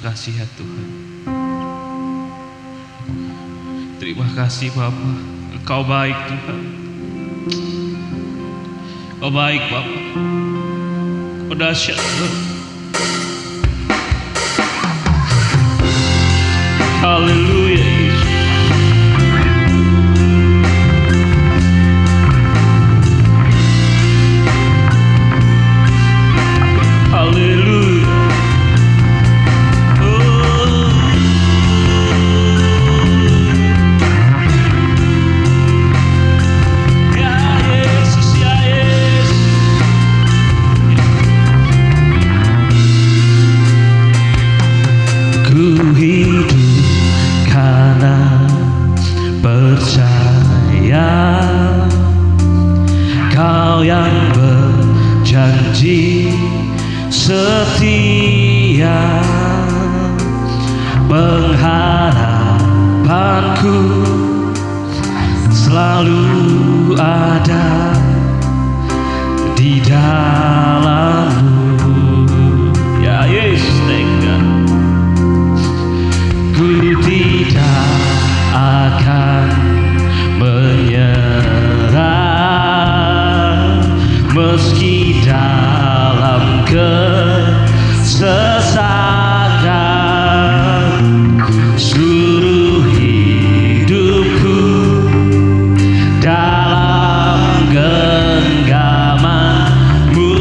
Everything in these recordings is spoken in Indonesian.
kasih ya Tuhan. Terima kasih Bapa, Engkau baik Tuhan. Engkau baik Bapa, Engkau dahsyat Tuhan. Haleluya Yesus. Haleluya. Percaya Kau yang berjanji setia, pengharapanku selalu ada di dalam-Mu. Ya Yesus, ku tidak akan menyerah meski dalam kesesatan. Seluruh hidupku dalam genggaman-Mu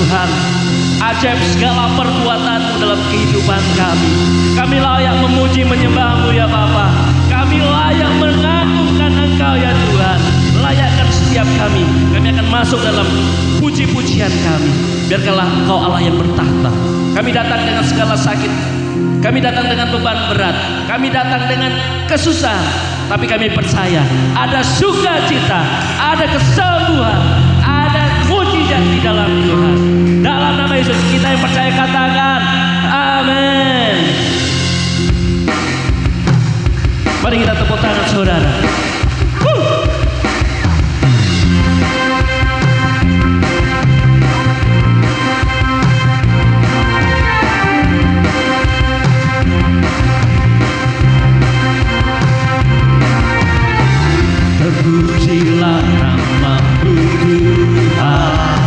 Tuhan. Ajaib segala perbuatan-Mu dalam kehidupan kami. Kami layak memuji menyembah-Mu ya Bapa. Kami layak mengagungkan Engkau ya Tuhan. Layakkan setiap kami. Kami akan masuk dalam puji-pujian kami. Biarkanlah Engkau Allah yang bertahta. Kami datang dengan segala sakit. Kami datang dengan beban berat. Kami datang dengan kesusahan. Tapi kami percaya ada sukacita, ada kesembuhan, ada mujizat di dalam Tuhan. Dalam nama Yesus kita yang percaya katakan amin. Mari kita tepuk tangan saudara. Terpujilah nama-Mu Tuhan,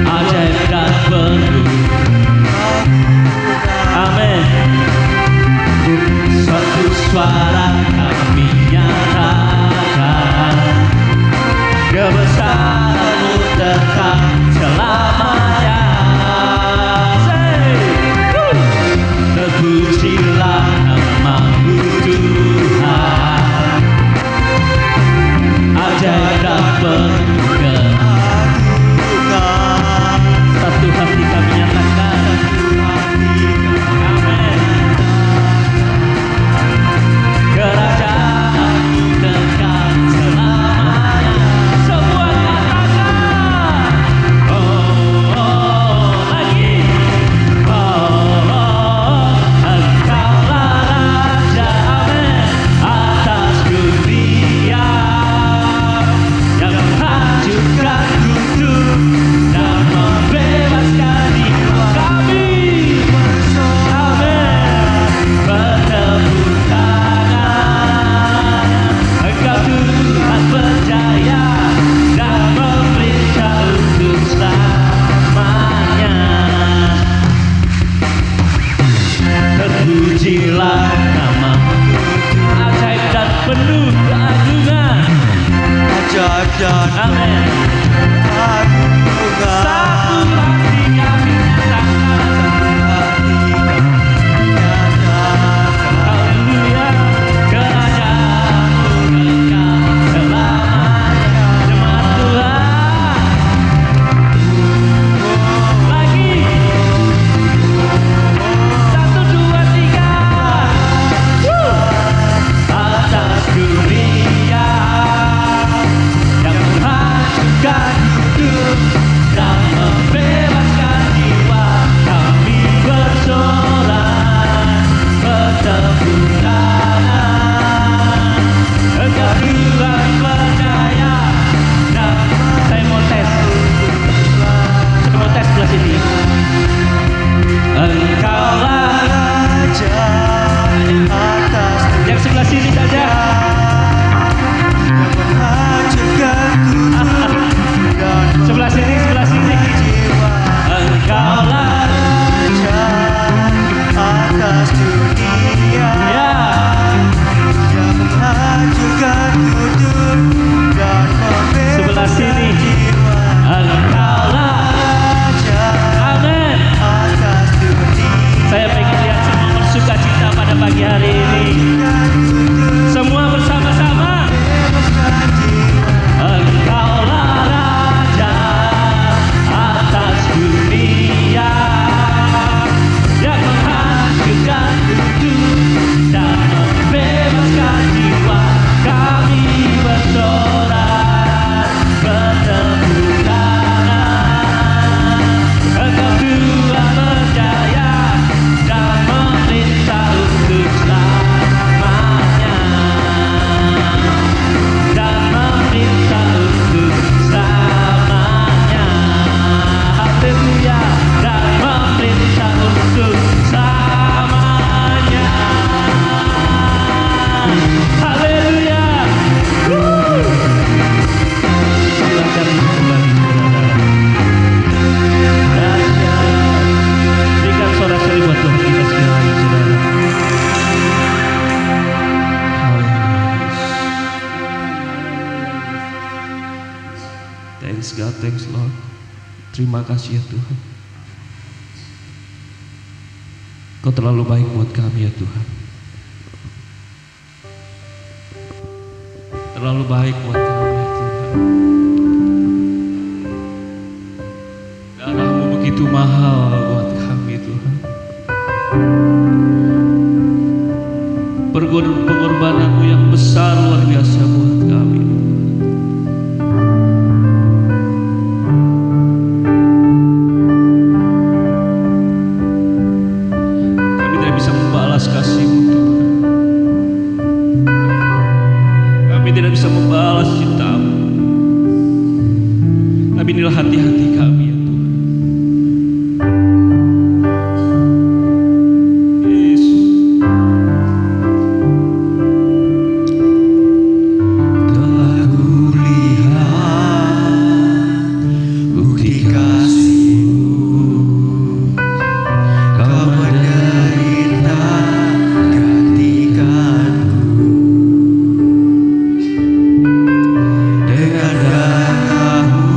ajaib dan penuh. Amin. Satu suara kami nyatakan, kebesaran-Mu tetap selamanya. Terpujilah nama-Mu Tuhan, ajaib dan penuh keagungan. Satu hati kami nyatakan, amin. Kerajaan-Mu kekal selamanya. Semua katakan, oh, oh, lagi. Oh, Engkaulah Raja, amin, atas dunia, yang menghancurkan kudus dan membebaskan jiwa kami. Amin. Bertepuk tangan. Engkau Tuhan berjaya dan memerintah untuk selamanya. Terpujilah nama-Mu, ajaib dan penuh keagungan. Ajaib dan Amin. keagungan. Satu hati kami nyatakan, haleluya. Kerajaan-Mu kekal selamanya. Jemaat Tuhan, lagi. 1, 2, 3. Atas dunia yang menghancurkan hidup dan membebaskan jiwa, kami bersorak, bertepuk tangan. Engkau Tuhan percaya. Dan saya mau tes sebelah sini. Engkaulah Raja atas yang sebelah sini saja. yang menghancurkan kudus dan Sebelah sini, sebelah sini. jiwa. Engkaulah Raja atas dunia, ya. yang menghancurkan kudus dan Sebelah membebaskan sini. jiwa. Engkaulah. Raja Amin. atas dunia, Saya pengen lihat semua bersuka cita pada pagi hari ini. Semua bersama-sama. bebaskan jiwa. Engkaulah Raja atas dunia, yang menghancurkan kudus dan membebaskan jiwa. Kami bersorak, bertepuk tangan. Engkau Tuhan berjaya dan memerintah untuk selamanya. Dan memerintah untuk selamanya. Haleluya. Dan memerintah untuk selamanya. Haleluya. Silakan kembali saudara. Berikan sorak-sorai buat Tuhan kita semuanya saudara. Thanks God, thanks Lord. Terima kasih ya Tuhan. Kau terlalu baik buat kami ya Tuhan. Terlalu baik buat kami ya Tuhan. Darah-Mu begitu mahal buat kami Tuhan. Pengorbanan-Mu yang besar luar biasa buat kami. Kami tidak bisa membalas kasih-Mu Tuhan. Kami tidak bisa membalas cinta-Mu. Tapi inilah hati-hati kami ya Tuhan. Yesus. Telah kulihat bukti kasih-Mu, Kau menderita gantikanku. Dengan darah-Mu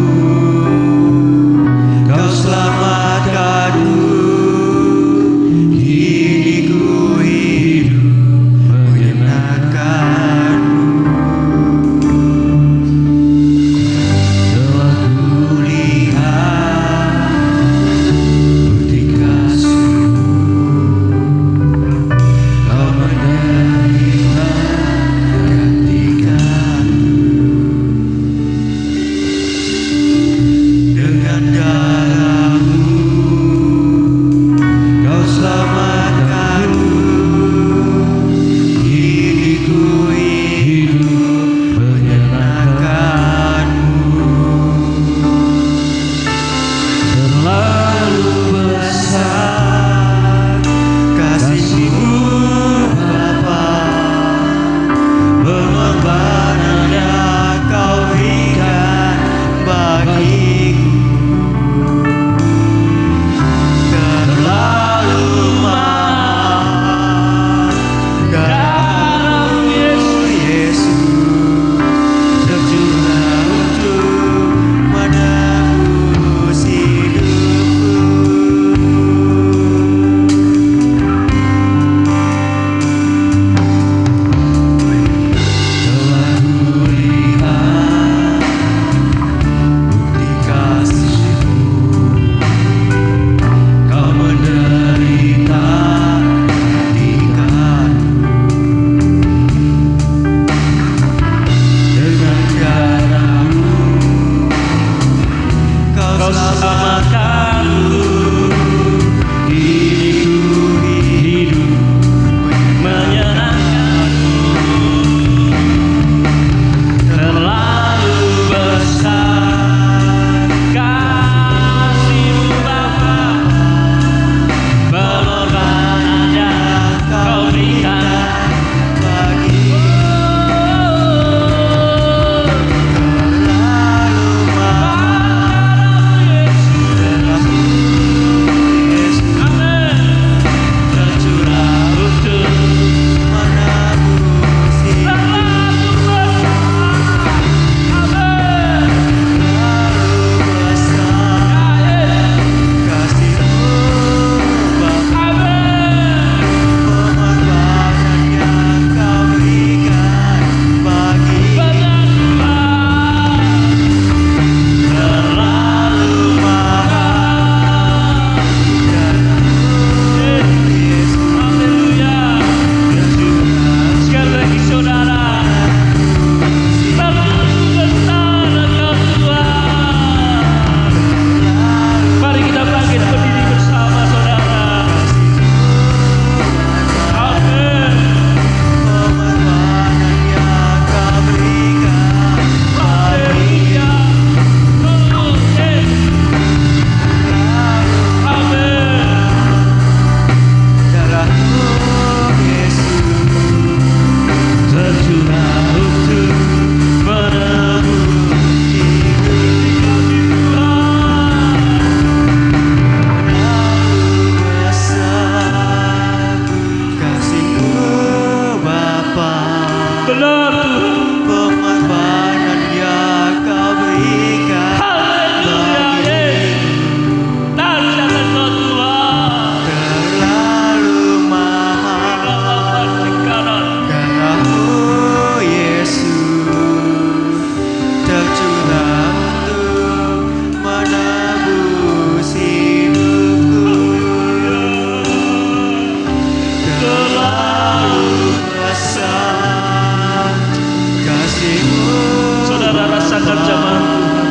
ancaman Tuhan.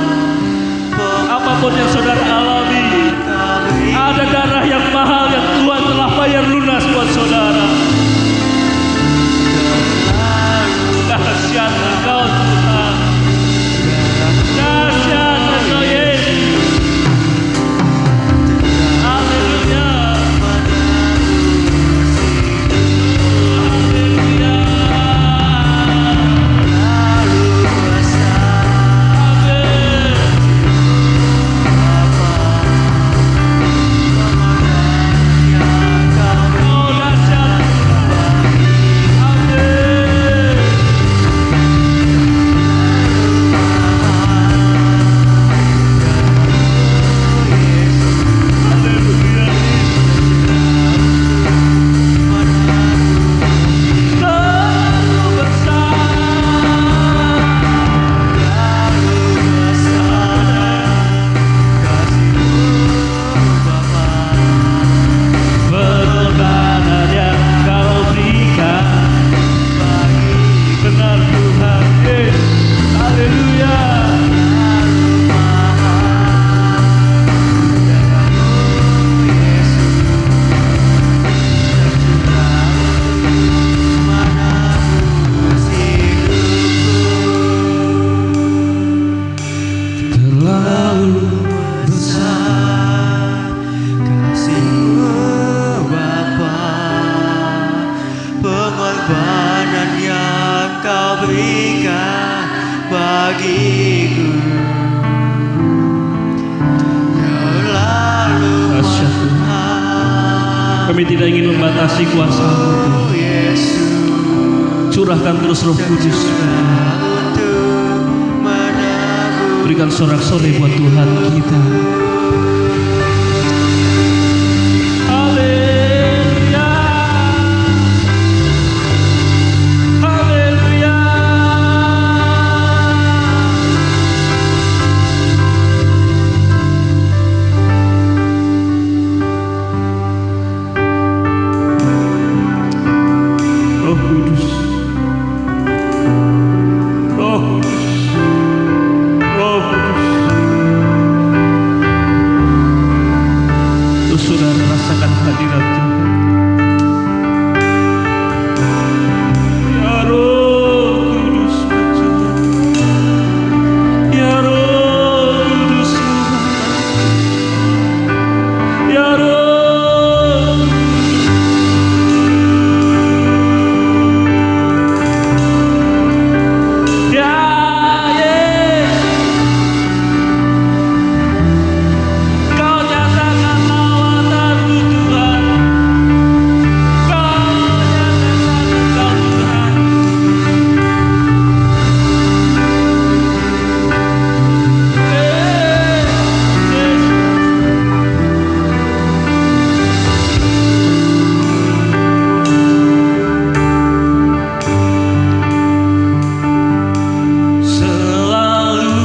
Apapun yang saudara alami, ada darah yang mahal yang Tuhan telah bayar lunas buat saudara. Dahsyat Engkau Tuhan, dahsyat Engkau Yesus. Haleluya. Pengorbanan yang Kau berikan bagiku, terlalu mahal. Kami tidak ingin membatasi kuasa-Mu, Yesus, curahkan terus Roh Kudus. untuk menebus Berikan sorak-sorai buat Tuhan kita. Haleluya. Haleluya. Roh Kudus. Roh Kudus. Roh Kudus. Terus saudara rasakan hadirat Tuhan. Ya Roh Kudus, ya Roh Kudus, ya Roh. Ya Yesus, Kau nyatakan lawatanmu Tuhan. Kau nyatakan Engkau Tuhan. Selalu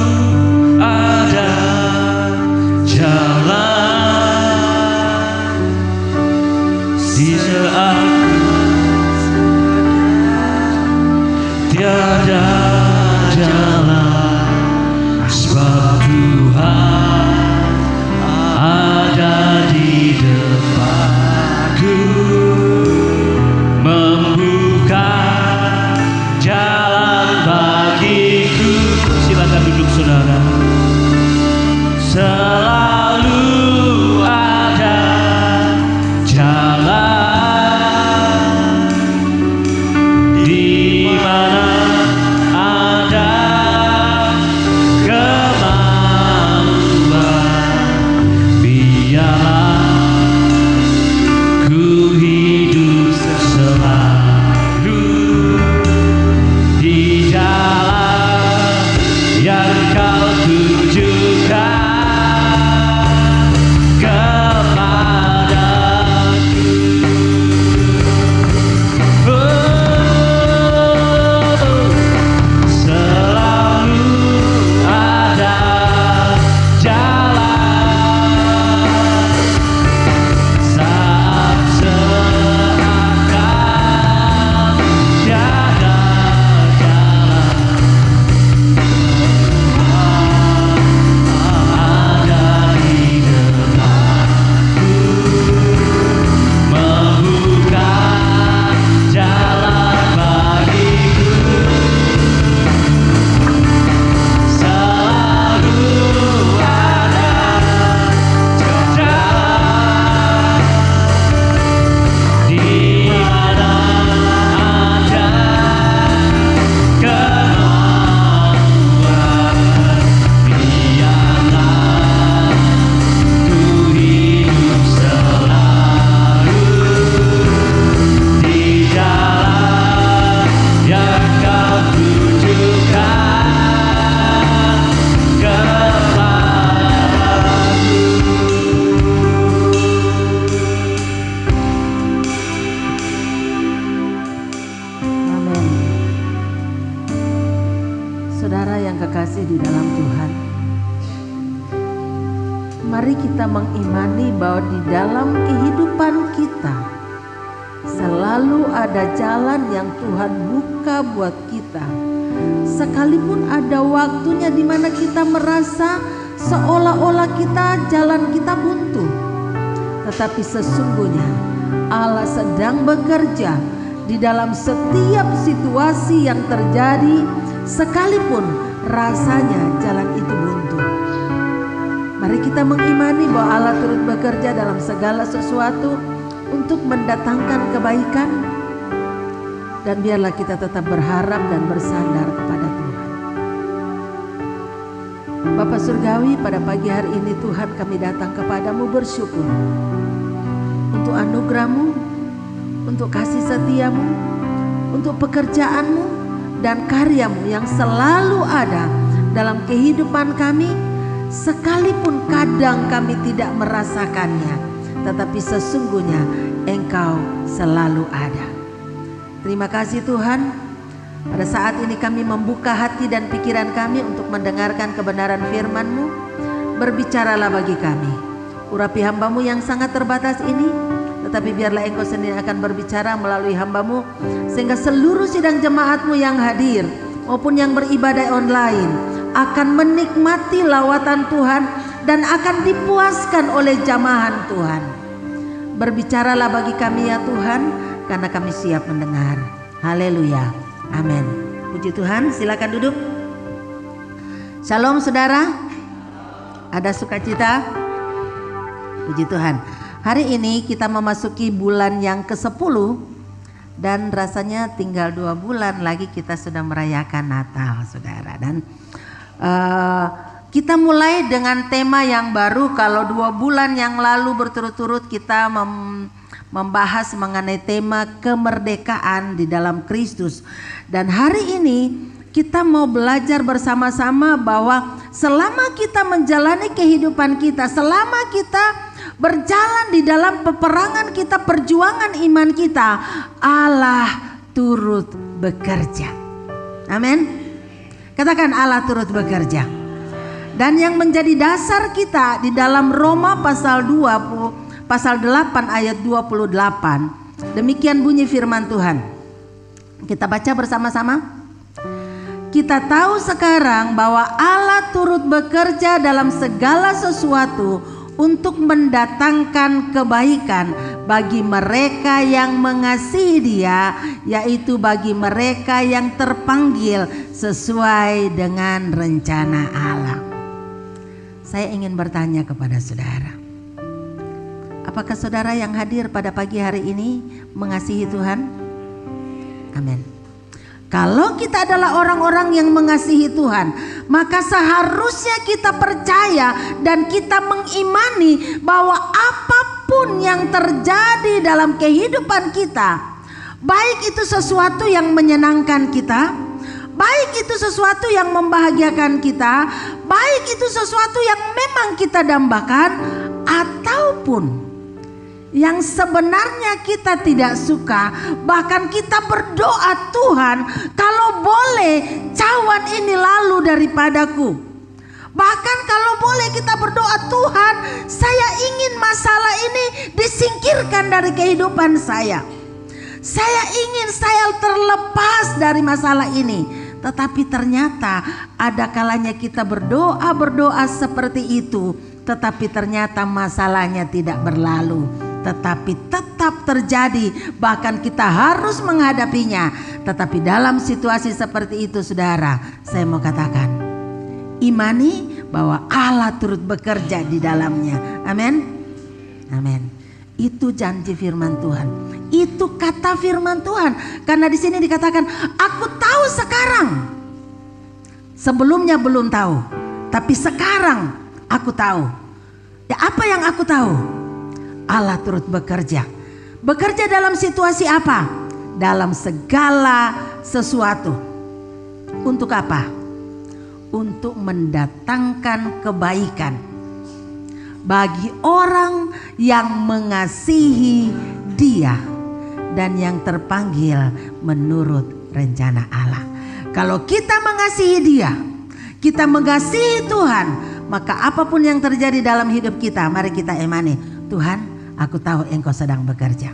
ada jalan di saat tiada jalan, sebab Tuhan ada di depanku, membuka jalan bagiku. Silakan duduk saudara. Selalu ada jalan di mana ada kemauan. Biarlah ku hidup selalu di jalan yang Kau tunjukkan. Tuhan, mari kita mengimani bahwa di dalam kehidupan kita selalu ada jalan yang Tuhan buka buat kita. Sekalipun ada waktunya di mana kita merasa seolah-olah jalan kita buntu, tetapi sesungguhnya Allah sedang bekerja di dalam setiap situasi yang terjadi, sekalipun rasanya jalan itu buntu. Mari kita mengimani bahwa Allah turut bekerja dalam segala sesuatu untuk mendatangkan kebaikan, dan biarlah kita tetap berharap dan bersandar kepada Tuhan. Bapa Surgawi, pada pagi hari ini Tuhan, kami datang kepadamu bersyukur untuk anugerah-Mu, untuk kasih setia-Mu, untuk pekerjaan-Mu dan karya-Mu yang selalu ada dalam kehidupan kami, sekalipun kadang kami tidak merasakannya, tetapi sesungguhnya Engkau selalu ada. Terima kasih Tuhan, pada saat ini kami membuka hati dan pikiran kami untuk mendengarkan kebenaran firman-Mu. Berbicaralah bagi kami, urapi hamba-Mu yang sangat terbatas ini, tetapi biarlah Engkau sendiri akan berbicara melalui hamba-Mu, sehingga seluruh sidang jemaat-Mu yang hadir maupun yang beribadah online akan menikmati lawatan Tuhan dan akan dipuaskan oleh jamahan Tuhan. Berbicaralah bagi kami ya Tuhan, karena kami siap mendengar. Haleluya, amin. Puji Tuhan, silakan duduk. Shalom saudara, ada sukacita? Puji Tuhan. Hari ini kita memasuki bulan yang ke-10, dan rasanya tinggal 2 bulan lagi kita sudah merayakan Natal saudara. Dan kita mulai dengan tema yang baru. Kalau 2 bulan yang lalu berturut-turut kita membahas mengenai tema kemerdekaan di dalam Kristus, dan hari ini kita mau belajar bersama-sama bahwa selama kita menjalani kehidupan kita, selama kita berjalan di dalam peperangan kita, perjuangan iman kita, Allah turut bekerja. Amin. Katakan, Allah turut bekerja. Dan yang menjadi dasar kita di dalam Roma pasal 8 ayat 28. Demikian bunyi firman Tuhan. Kita baca bersama-sama. Kita tahu sekarang bahwa Allah turut bekerja dalam segala sesuatu untuk mendatangkan kebaikan bagi mereka yang mengasihi Dia, yaitu bagi mereka yang terpanggil sesuai dengan rencana Allah. Saya ingin bertanya kepada saudara, apakah saudara yang hadir pada pagi hari ini mengasihi Tuhan? Amin. Kalau kita adalah orang-orang yang mengasihi Tuhan, maka seharusnya kita percaya dan kita mengimani bahwa apapun yang terjadi dalam kehidupan kita, baik itu sesuatu yang menyenangkan kita, baik itu sesuatu yang membahagiakan kita, baik itu sesuatu yang memang kita dambakan, ataupun yang sebenarnya kita tidak suka, bahkan kita berdoa, Tuhan kalau boleh cawan ini lalu daripadaku. Bahkan kalau boleh kita berdoa, Tuhan saya ingin masalah ini disingkirkan dari kehidupan saya. Saya ingin saya terlepas dari masalah ini. Tetapi ternyata ada kalanya kita berdoa seperti itu, tetapi ternyata masalahnya tidak berlalu, tetapi tetap terjadi, bahkan kita harus menghadapinya. Tetapi dalam situasi seperti itu saudara, saya mau katakan, imani bahwa Allah turut bekerja di dalamnya. Amin. Amin. Itu janji firman Tuhan. Itu kata firman Tuhan. Karena di sini dikatakan, aku tahu sekarang. Sebelumnya belum tahu, tapi sekarang aku tahu. Ya, apa yang aku tahu? Allah turut bekerja. Bekerja dalam situasi apa? Dalam segala sesuatu. Untuk apa? Untuk mendatangkan kebaikan bagi orang yang mengasihi Dia dan yang terpanggil menurut rencana Allah. Kalau kita mengasihi Dia, kita mengasihi Tuhan, maka apapun yang terjadi dalam hidup kita, mari kita imani, Tuhan, aku tahu Engkau sedang bekerja.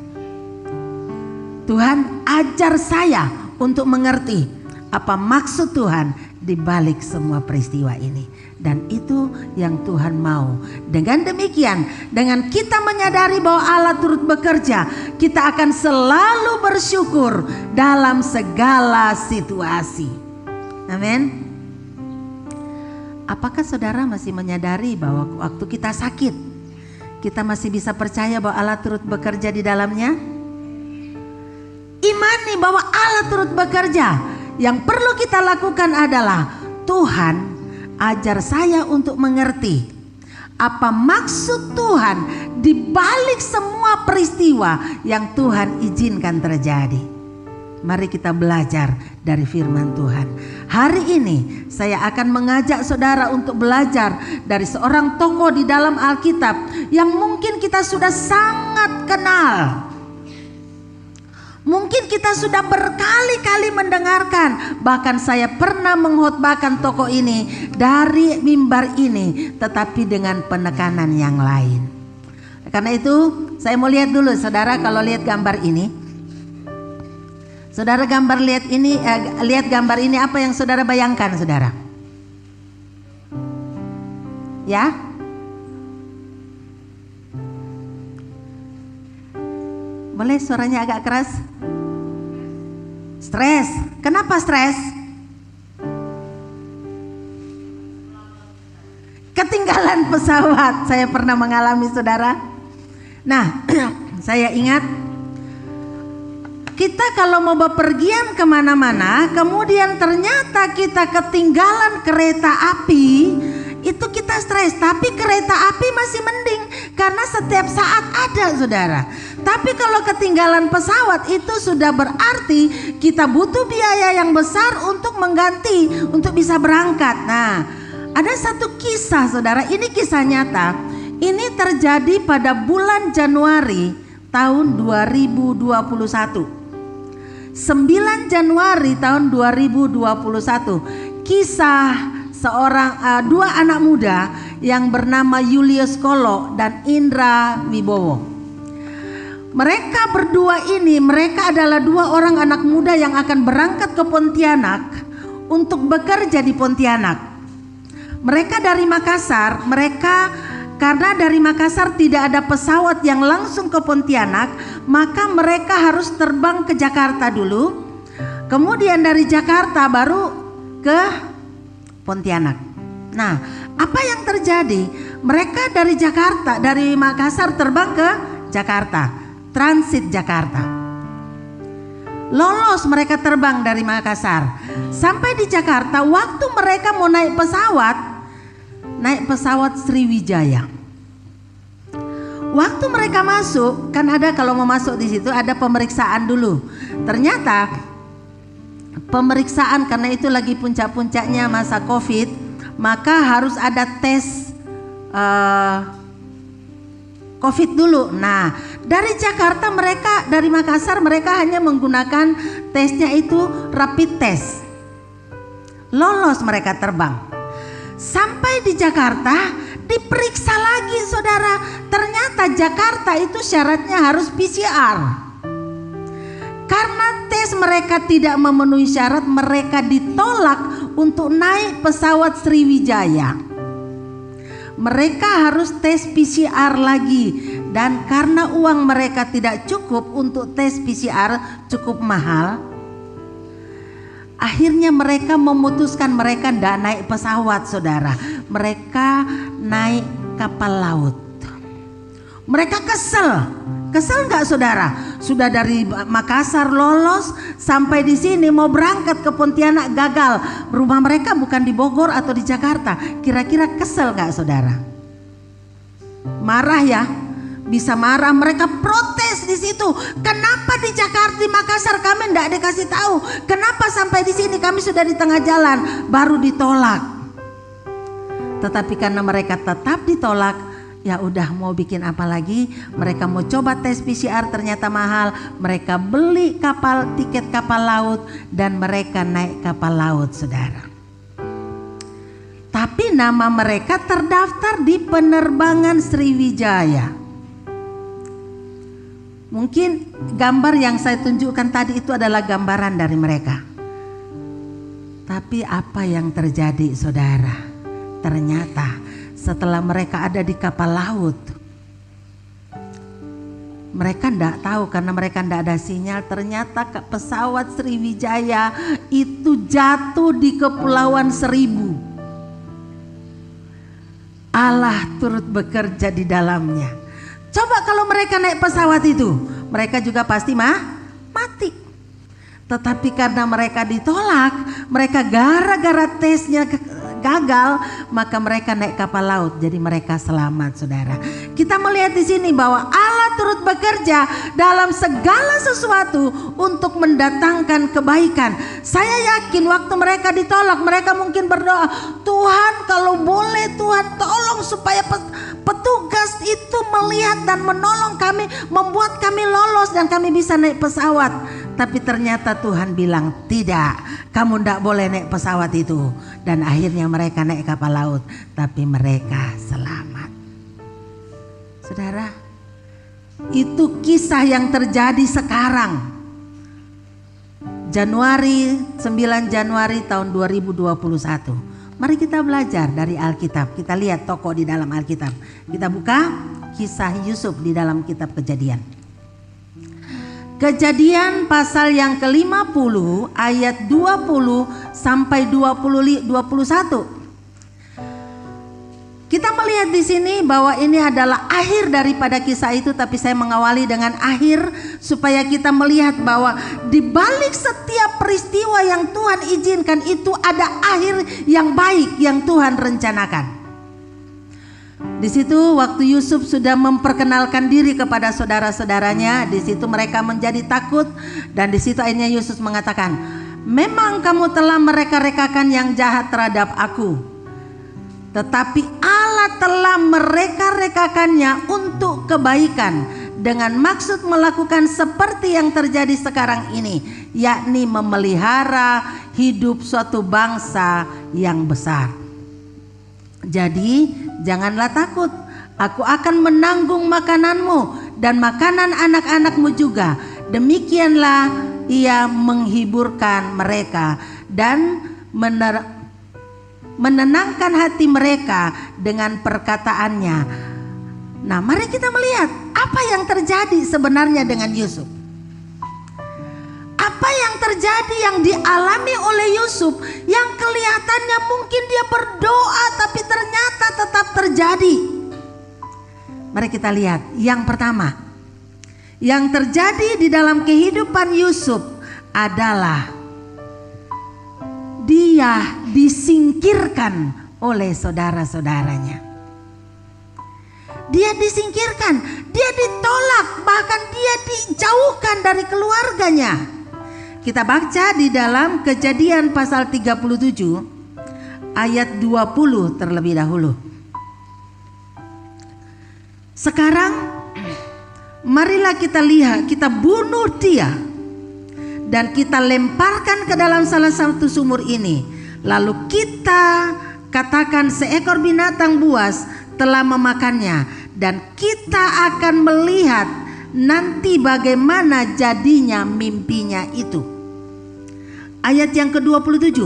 Tuhan, ajar saya untuk mengerti apa maksud Tuhan di balik semua peristiwa ini. Dan itu yang Tuhan mau. Dengan demikian, dengan kita menyadari bahwa Allah turut bekerja, kita akan selalu bersyukur dalam segala situasi. Amin. Apakah saudara masih menyadari bahwa waktu kita sakit, kita masih bisa percaya bahwa Allah turut bekerja di dalamnya? Imani bahwa Allah turut bekerja. Yang perlu kita lakukan adalah, Tuhan, ajar saya untuk mengerti apa maksud Tuhan di balik semua peristiwa yang Tuhan izinkan terjadi. Mari kita belajar dari firman Tuhan. Hari ini saya akan mengajak saudara untuk belajar dari seorang tokoh di dalam Alkitab yang mungkin kita sudah sangat kenal. Mungkin kita sudah berkali-kali mendengarkan, bahkan saya pernah mengkhotbahkan tokoh ini dari mimbar ini, tetapi dengan penekanan yang lain. Karena itu saya mau lihat dulu saudara, kalau lihat gambar ini. Saudara lihat gambar ini apa yang saudara bayangkan saudara? Ya? Boleh suaranya agak keras? Stres. Kenapa stres? Ketinggalan pesawat. Saya pernah mengalami saudara. Nah, saya ingat kita kalau mau bepergian kemana-mana, kemudian ternyata kita ketinggalan kereta api, itu kita stres. Tapi kereta api masih mending karena setiap saat ada saudara. Tapi kalau ketinggalan pesawat itu sudah berarti kita butuh biaya yang besar untuk mengganti, untuk bisa berangkat. Nah, ada satu kisah saudara, ini kisah nyata. Ini terjadi pada bulan Januari tahun 2021. 9 Januari tahun 2021. Kisah dua anak muda yang bernama Julius Kolo dan Indra Wibowo. Mereka berdua ini, mereka adalah dua orang anak muda yang akan berangkat ke Pontianak untuk bekerja di Pontianak. Mereka dari Makassar, karena dari Makassar tidak ada pesawat yang langsung ke Pontianak, maka mereka harus terbang ke Jakarta dulu. Kemudian dari Jakarta baru ke Pontianak. Nah, apa yang terjadi? Mereka dari Makassar terbang ke Jakarta. Transit Jakarta. Lolos mereka terbang dari Makassar. Sampai di Jakarta, waktu mereka mau naik pesawat Sriwijaya. Waktu mereka masuk, kan ada kalau mau masuk di situ ada pemeriksaan dulu. Ternyata pemeriksaan karena itu lagi puncak-puncaknya masa Covid, maka harus ada tes Covid dulu. Nah, dari Jakarta dari Makassar mereka hanya menggunakan tesnya itu rapid test. Lolos mereka terbang. Sampai di Jakarta diperiksa lagi saudara. Ternyata Jakarta itu syaratnya harus PCR. Karena tes mereka tidak memenuhi syarat, mereka ditolak untuk naik pesawat Sriwijaya. Mereka harus tes PCR lagi, dan karena uang mereka tidak cukup untuk tes PCR, cukup mahal. Akhirnya mereka memutuskan mereka tidak naik pesawat saudara. Mereka naik kapal laut. Mereka kesel nggak saudara? Sudah dari Makassar lolos sampai di sini mau berangkat ke Pontianak gagal. Rumah mereka bukan di Bogor atau di Jakarta. Kira-kira kesel nggak saudara? Marah ya? Bisa marah. Mereka protes di situ. Kenapa di Jakarta, di Makassar kami tidak dikasih tahu? Kenapa sampai di sini kami sudah di tengah jalan baru ditolak? Tetapi karena mereka tetap ditolak, ya udah mau bikin apa lagi? Mereka mau coba tes PCR ternyata mahal. Mereka beli tiket kapal laut dan mereka naik kapal laut saudara. nama mereka terdaftar di penerbangan Sriwijaya. Mungkin gambar yang saya tunjukkan tadi itu adalah gambaran dari mereka. Tapi apa yang terjadi, saudara? Ternyata setelah mereka ada di kapal laut, mereka tidak tahu karena mereka tidak ada sinyal. Ternyata pesawat Sriwijaya itu jatuh di Kepulauan Seribu. Allah turut bekerja di dalamnya. Coba kalau mereka naik pesawat itu, mereka juga pasti mati. Tetapi karena mereka ditolak, mereka gara-gara tesnya gagal, maka mereka naik kapal laut. Jadi mereka selamat, saudara. Kita melihat di sini bahwa Allah turut bekerja dalam segala sesuatu untuk mendatangkan kebaikan. Saya yakin waktu mereka ditolak, mereka mungkin berdoa, Tuhan kalau boleh Tuhan tolong supaya petugas itu melihat dan menolong kami, membuat kami lolos dan kami bisa naik pesawat. Tapi ternyata Tuhan bilang tidak, kamu tidak boleh naik pesawat itu. Dan akhirnya mereka naik kapal laut, tapi mereka selamat. Saudara, itu kisah yang terjadi sekarang. 9 Januari tahun 2021. Mari kita belajar dari Alkitab. Kita lihat tokoh di dalam Alkitab. Kita buka kisah Yusuf di dalam kitab Kejadian. Kejadian pasal yang ke-50 ayat 20 sampai 21. Kita melihat di sini bahwa ini adalah akhir daripada kisah itu, tapi saya mengawali dengan akhir supaya kita melihat bahwa di balik setiap peristiwa yang Tuhan izinkan itu ada akhir yang baik yang Tuhan rencanakan. Di situ waktu Yusuf sudah memperkenalkan diri kepada saudara-saudaranya, di situ mereka menjadi takut dan di situ akhirnya Yusuf mengatakan, memang kamu telah mereka-rekakan yang jahat terhadap aku, tetapi Allah telah mereka-rekakannya untuk kebaikan dengan maksud melakukan seperti yang terjadi sekarang ini, yakni memelihara hidup suatu bangsa yang besar. Jadi janganlah takut, aku akan menanggung makananmu dan makanan anak-anakmu juga. Demikianlah ia menghiburkan mereka dan menenangkan hati mereka dengan perkataannya. Nah, mari kita melihat apa yang terjadi sebenarnya dengan Yusuf. Apa yang terjadi yang dialami oleh Yusuf yang kelihatannya mungkin dia berdoa tapi ternyata tetap terjadi. Mari kita lihat. Yang pertama, yang terjadi di dalam kehidupan Yusuf adalah dia disingkirkan oleh saudara-saudaranya. Dia disingkirkan, dia ditolak, bahkan dia dijauhkan dari keluarganya. Kita baca di dalam Kejadian pasal 37 ayat 20 terlebih dahulu. Sekarang marilah kita lihat, kita bunuh dia dan kita lemparkan ke dalam salah satu sumur ini. Lalu kita katakan seekor binatang buas telah memakannya dan kita akan melihat nanti bagaimana jadinya mimpinya itu. Ayat yang ke-27,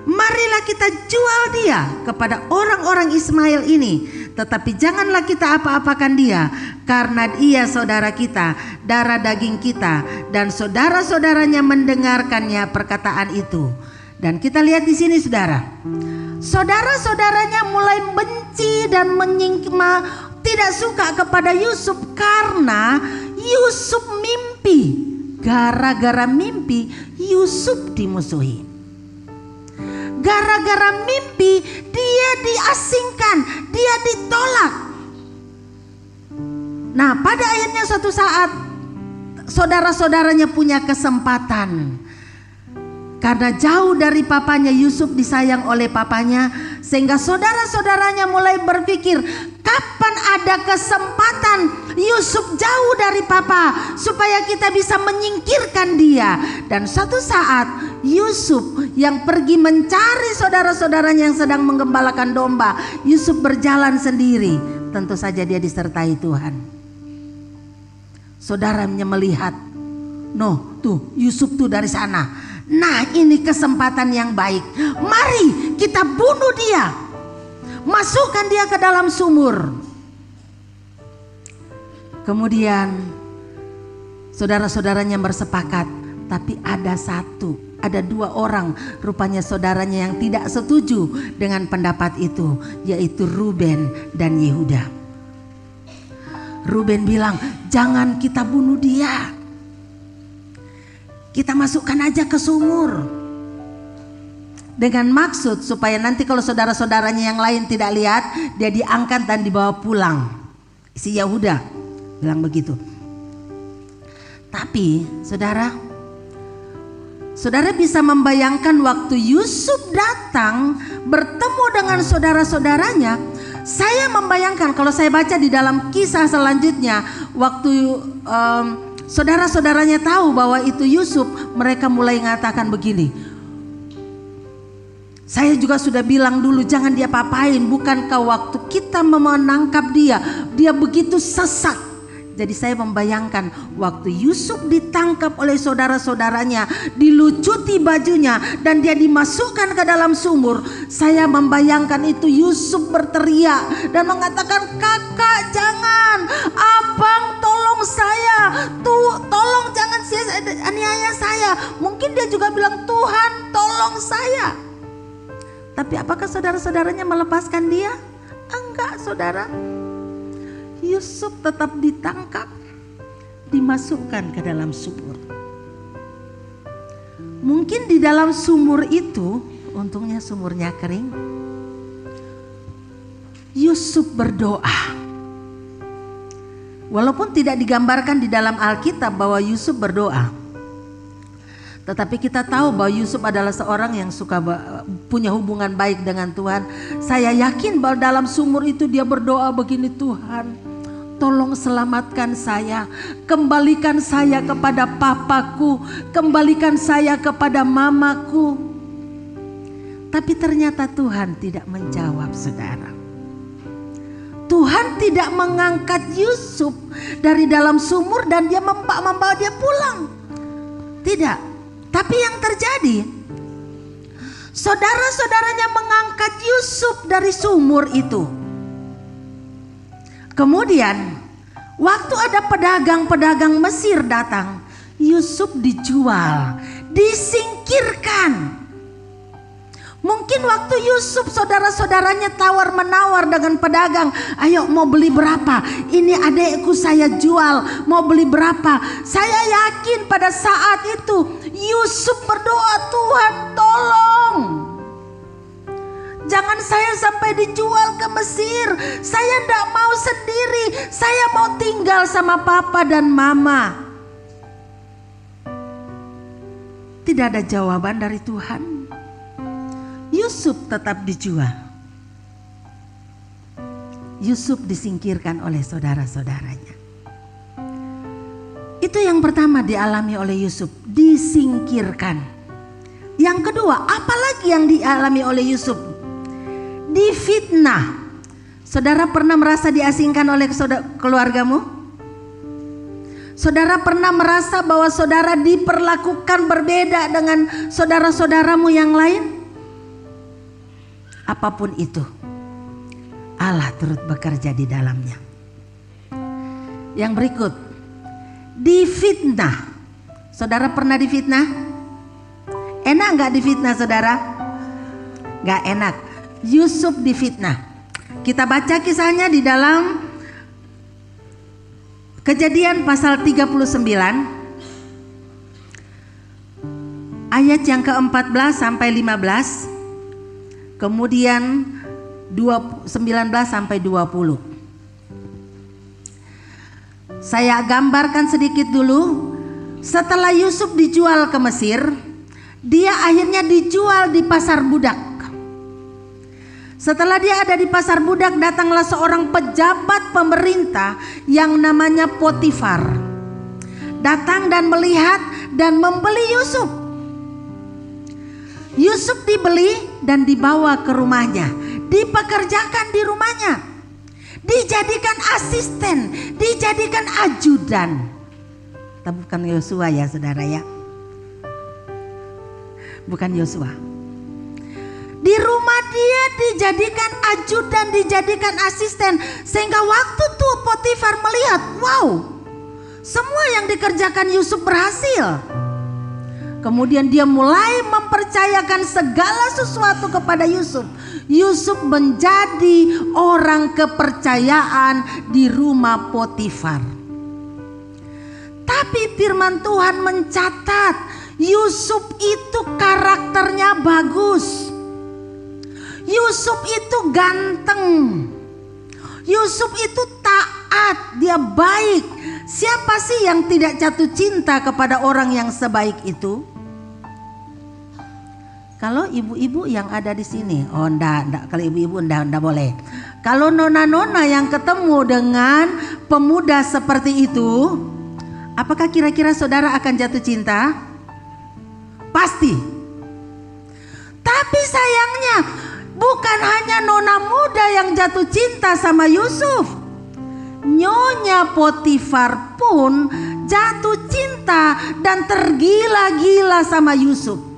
marilah kita jual dia kepada orang-orang Ismail ini, tetapi janganlah kita apa-apakan dia, karena ia saudara kita, darah daging kita. Dan saudara-saudaranya mendengarkannya perkataan itu. Dan kita lihat di sini, saudara, saudara-saudaranya mulai benci dan tidak suka kepada Yusuf karena Yusuf mimpi. Gara-gara mimpi Yusuf dimusuhi. Gara-gara mimpi dia diasingkan, dia ditolak. Nah, pada akhirnya suatu saat saudara-saudaranya punya kesempatan. Karena jauh dari papanya, Yusuf disayang oleh papanya, sehingga saudara-saudaranya mulai berpikir, kapan ada kesempatan Yusuf jauh dari papa supaya kita bisa menyingkirkan dia. Dan suatu saat Yusuf yang pergi mencari saudara-saudaranya yang sedang menggembalakan domba. Yusuf berjalan sendiri. Tentu saja dia disertai Tuhan. Saudaranya melihat, no, tuh Yusuf tuh dari sana. Nah, ini kesempatan yang baik. Mari kita bunuh dia. Masukkan dia ke dalam sumur. Kemudian saudara-saudaranya bersepakat, tapi ada dua orang rupanya saudaranya yang tidak setuju dengan pendapat itu, yaitu Ruben dan Yehuda. Ruben bilang, jangan kita bunuh dia, kita masukkan aja ke sumur, dengan maksud supaya nanti kalau saudara-saudaranya yang lain tidak lihat, dia diangkat dan dibawa pulang. Si Yehuda bilang begitu. Tapi saudara bisa membayangkan waktu Yusuf datang bertemu dengan saudara-saudaranya. Saya membayangkan kalau saya baca di dalam kisah selanjutnya, waktu saudara-saudaranya tahu bahwa itu Yusuf, mereka mulai mengatakan begini, saya juga sudah bilang dulu jangan dia papain, bukankah waktu kita menangkap dia begitu sesat. Jadi saya membayangkan waktu Yusuf ditangkap oleh saudara-saudaranya, dilucuti bajunya dan dia dimasukkan ke dalam sumur. Saya membayangkan itu Yusuf berteriak dan mengatakan, kakak jangan, abang tolong saya, tolong jangan aniaya saya. Mungkin dia juga bilang, Tuhan tolong saya. Tapi apakah saudara-saudaranya melepaskan dia? Enggak, saudara. Yusuf tetap ditangkap, dimasukkan ke dalam sumur. Mungkin di dalam sumur itu, untungnya sumurnya kering, Yusuf berdoa. Walaupun tidak digambarkan di dalam Alkitab bahwa Yusuf berdoa, tetapi kita tahu bahwa Yusuf adalah seorang yang suka punya hubungan baik dengan Tuhan. Saya yakin bahwa dalam sumur itu dia berdoa begini, Tuhan tolong selamatkan saya, kembalikan saya kepada papaku, kembalikan saya kepada mamaku. Tapi ternyata Tuhan tidak menjawab, saudara. Tuhan tidak mengangkat Yusuf dari dalam sumur dan dia membawa dia pulang. Tidak. Tapi yang terjadi, saudara-saudaranya mengangkat Yusuf dari sumur itu. Kemudian waktu ada pedagang-pedagang Mesir datang, Yusuf dijual, disingkirkan. Mungkin waktu Yusuf saudara-saudaranya tawar-menawar dengan pedagang, ayo mau beli berapa? Ini adekku saya jual, mau beli berapa? Saya yakin pada saat itu Yusuf berdoa, Tuhan tolong. Jangan saya sampai dijual ke Mesir. Saya tidak mau sendiri. Saya mau tinggal sama papa dan mama. Tidak ada jawaban dari Tuhan. Yusuf tetap dijual. Yusuf disingkirkan oleh saudara-saudaranya. Itu yang pertama dialami oleh Yusuf, disingkirkan. Yang kedua, apalagi yang dialami oleh Yusuf? Difitnah. Saudara pernah merasa diasingkan oleh keluargamu? Saudara pernah merasa bahwa saudara diperlakukan berbeda dengan saudara-saudaramu yang lain? Apapun itu, Allah turut bekerja di dalamnya. Yang berikut, difitnah. Saudara pernah difitnah? Enak gak difitnah, saudara? Gak enak. Yusuf difitnah. Kita baca kisahnya di dalam Kejadian pasal 39 ayat yang ke-14 sampai 15, kemudian 19 sampai 20. Saya gambarkan sedikit dulu. Setelah Yusuf dijual ke Mesir, dia akhirnya dijual di pasar budak. Setelah dia ada di pasar budak, datanglah seorang pejabat pemerintah yang namanya Potifar. Datang dan melihat dan membeli Yusuf. Yusuf dibeli dan dibawa ke rumahnya, dipekerjakan di rumahnya, dijadikan asisten, dijadikan ajudan. Tapi bukan Yosua ya saudara ya, bukan Yosua. Di rumah dia dijadikan ajudan, dijadikan asisten, sehingga waktu tuh Potifar melihat, wow, semua yang dikerjakan Yusuf berhasil. Kemudian dia mulai mempercayakan segala sesuatu kepada Yusuf. Yusuf menjadi orang kepercayaan di rumah Potifar. Tapi firman Tuhan mencatat Yusuf itu karakternya bagus. Yusuf itu ganteng. Yusuf itu taat, dia baik. Siapa sih yang tidak jatuh cinta kepada orang yang sebaik itu? Kalau ibu-ibu yang ada di sini, oh enggak, kalau ibu-ibu enggak boleh. Kalau nona-nona yang ketemu dengan pemuda seperti itu, apakah kira-kira saudara akan jatuh cinta? Pasti. Tapi sayangnya bukan hanya nona muda yang jatuh cinta sama Yusuf. Nyonya Potifar pun jatuh cinta dan tergila-gila sama Yusuf.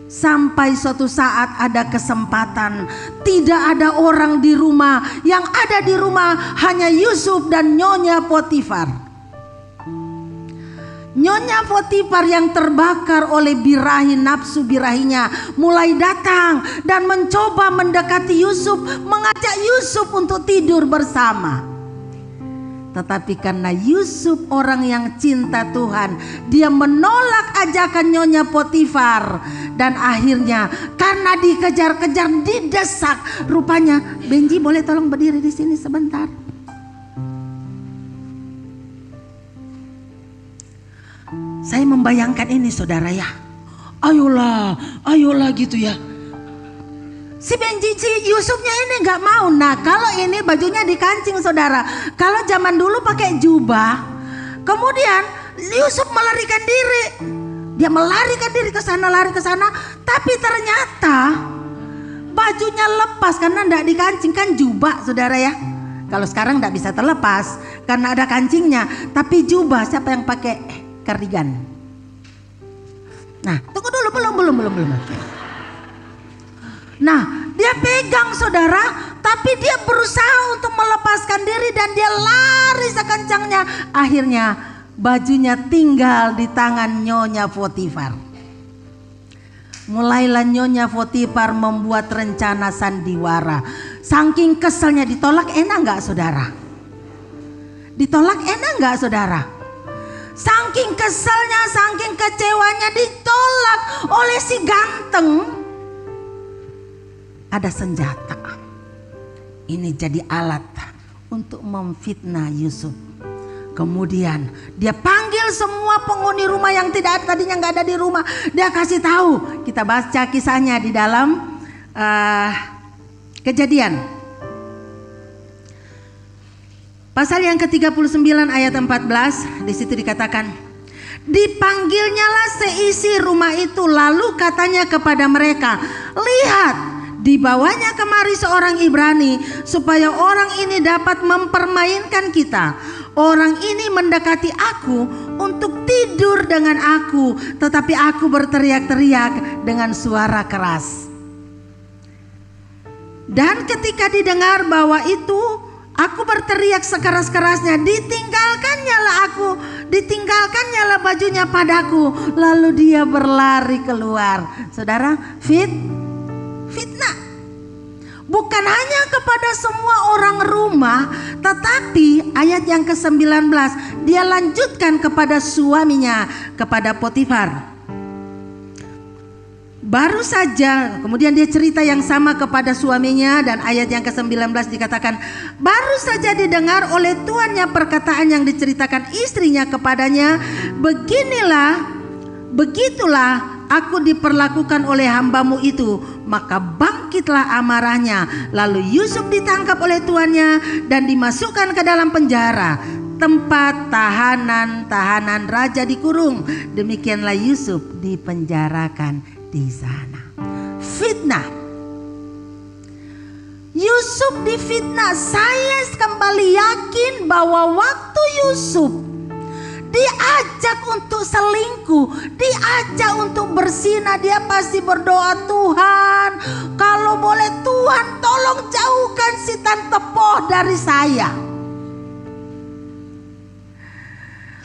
Sampai suatu saat ada kesempatan, tidak ada orang di rumah, yang ada di rumah hanya Yusuf dan Nyonya Potifar. Nyonya Potifar yang terbakar oleh birahi, nafsu birahinya, mulai datang dan mencoba mendekati Yusuf, mengajak Yusuf untuk tidur bersama. Tetapi karena Yusuf orang yang cinta Tuhan, dia menolak ajakan Nyonya Potifar. Dan akhirnya karena dikejar-kejar, didesak. Rupanya, Benji boleh tolong berdiri di sini sebentar. Saya membayangkan ini saudara ya. Ayolah gitu ya. Si Benji, si Yusufnya ini nggak mau. Nah kalau ini bajunya dikancing saudara. Kalau zaman dulu pakai jubah. Kemudian Yusuf melarikan diri. Dia melarikan diri ke sana, lari ke sana. Tapi ternyata bajunya lepas karena nggak dikancing, kan jubah saudara ya. Kalau sekarang nggak bisa terlepas karena ada kancingnya. Tapi jubah siapa yang pakai kardigan? Nah tunggu dulu, belum. Nah dia pegang saudara, tapi dia berusaha untuk melepaskan diri dan dia lari sekencangnya. Akhirnya bajunya tinggal di tangan Nyonya Potifar. Mulailah Nyonya Potifar membuat rencana sandiwara. Saking keselnya, ditolak enak gak saudara? Ditolak enak gak saudara? Saking keselnya, saking kecewanya, ditolak oleh si ganteng. Ada senjata. Ini jadi alat untuk memfitnah Yusuf. Kemudian dia panggil semua penghuni rumah yang tadinya nggak ada di rumah. Dia kasih tahu. Kita baca kisahnya di dalam Kejadian. Pasal yang ke-39 ayat 14. Di situ dikatakan, dipanggilnyalah seisi rumah itu, lalu katanya kepada mereka, lihat, dibawanya kemari seorang Ibrani supaya orang ini dapat mempermainkan kita. Orang ini mendekati aku untuk tidur dengan aku, tetapi aku berteriak-teriak dengan suara keras. Dan ketika didengar bahwa itu aku berteriak sekeras-kerasnya, ditinggalkannya bajunya padaku, lalu dia berlari keluar. Saudara, fitnah. Bukan hanya kepada semua orang rumah, tetapi ayat yang ke-19 dia lanjutkan kepada suaminya, kepada Potifar. Baru saja, kemudian dia cerita yang sama kepada suaminya, dan ayat yang ke-19 dikatakan, baru saja didengar oleh tuannya perkataan yang diceritakan istrinya kepadanya, begitulah aku diperlakukan oleh hambamu itu. Maka bangkitlah amarahnya. Lalu Yusuf ditangkap oleh tuannya dan dimasukkan ke dalam penjara, tempat tahanan raja dikurung. Demikianlah Yusuf dipenjarakan di sana. Fitnah. Yusuf difitnah. Saya kembali yakin bahwa waktu Yusuf diajak untuk selingkuh, diajak untuk berzina, dia pasti berdoa, Tuhan, kalau boleh Tuhan tolong jauhkan si Tante Poh dari saya.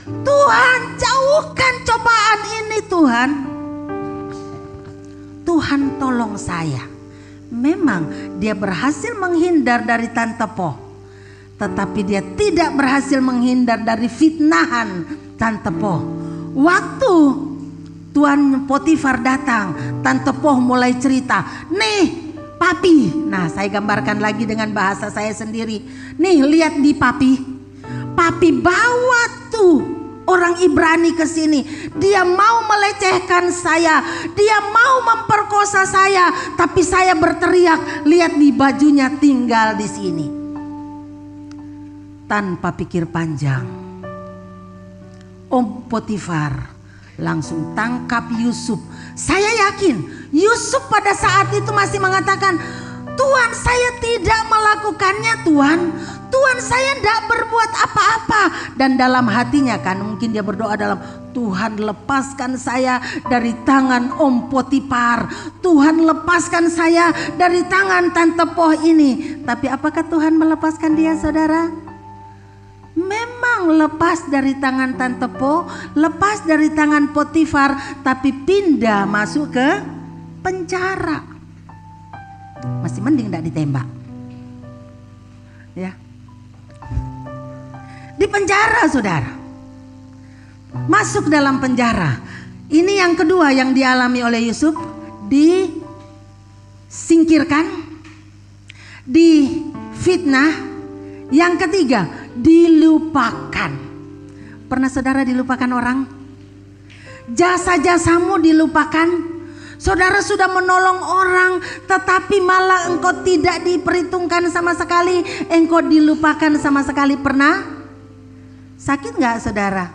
Tuhan, jauhkan cobaan ini Tuhan. Tuhan tolong saya. Memang dia berhasil menghindar dari Tante Poh, tetapi dia tidak berhasil menghindar dari fitnahan Tante Poh. Waktu Tuan Potifar datang, Tante Poh mulai cerita, nih papi. Nah, saya gambarkan lagi dengan bahasa saya sendiri. Nih lihat di papi. Papi bawa tuh orang Ibrani ke sini. Dia mau melecehkan saya, dia mau memperkosa saya, tapi saya berteriak, lihat di bajunya tinggal di sini. Tanpa pikir panjang, Om Potifar langsung tangkap Yusuf. Saya yakin Yusuf pada saat itu masih mengatakan, Tuhan, saya tidak melakukannya Tuhan. Tuhan, saya tidak berbuat apa-apa. Dan dalam hatinya kan mungkin dia berdoa dalam, Tuhan lepaskan saya dari tangan Om Potifar. Tuhan lepaskan saya dari tangan Tante Poh ini. Tapi apakah Tuhan melepaskan dia, saudara? Memang lepas dari tangan Tante Poh, lepas dari tangan Potifar, tapi pindah masuk ke penjara. Masih mending tidak ditembak. Ya. Di penjara, saudara. Masuk dalam penjara. Ini yang kedua yang dialami oleh Yusuf. Disingkirkan, difitnah. Yang ketiga, dilupakan. Pernah saudara dilupakan orang? Jasa-jasamu dilupakan. Saudara sudah menolong orang, tetapi malah engkau tidak diperhitungkan sama sekali. Engkau dilupakan sama sekali. Pernah? Sakit gak saudara?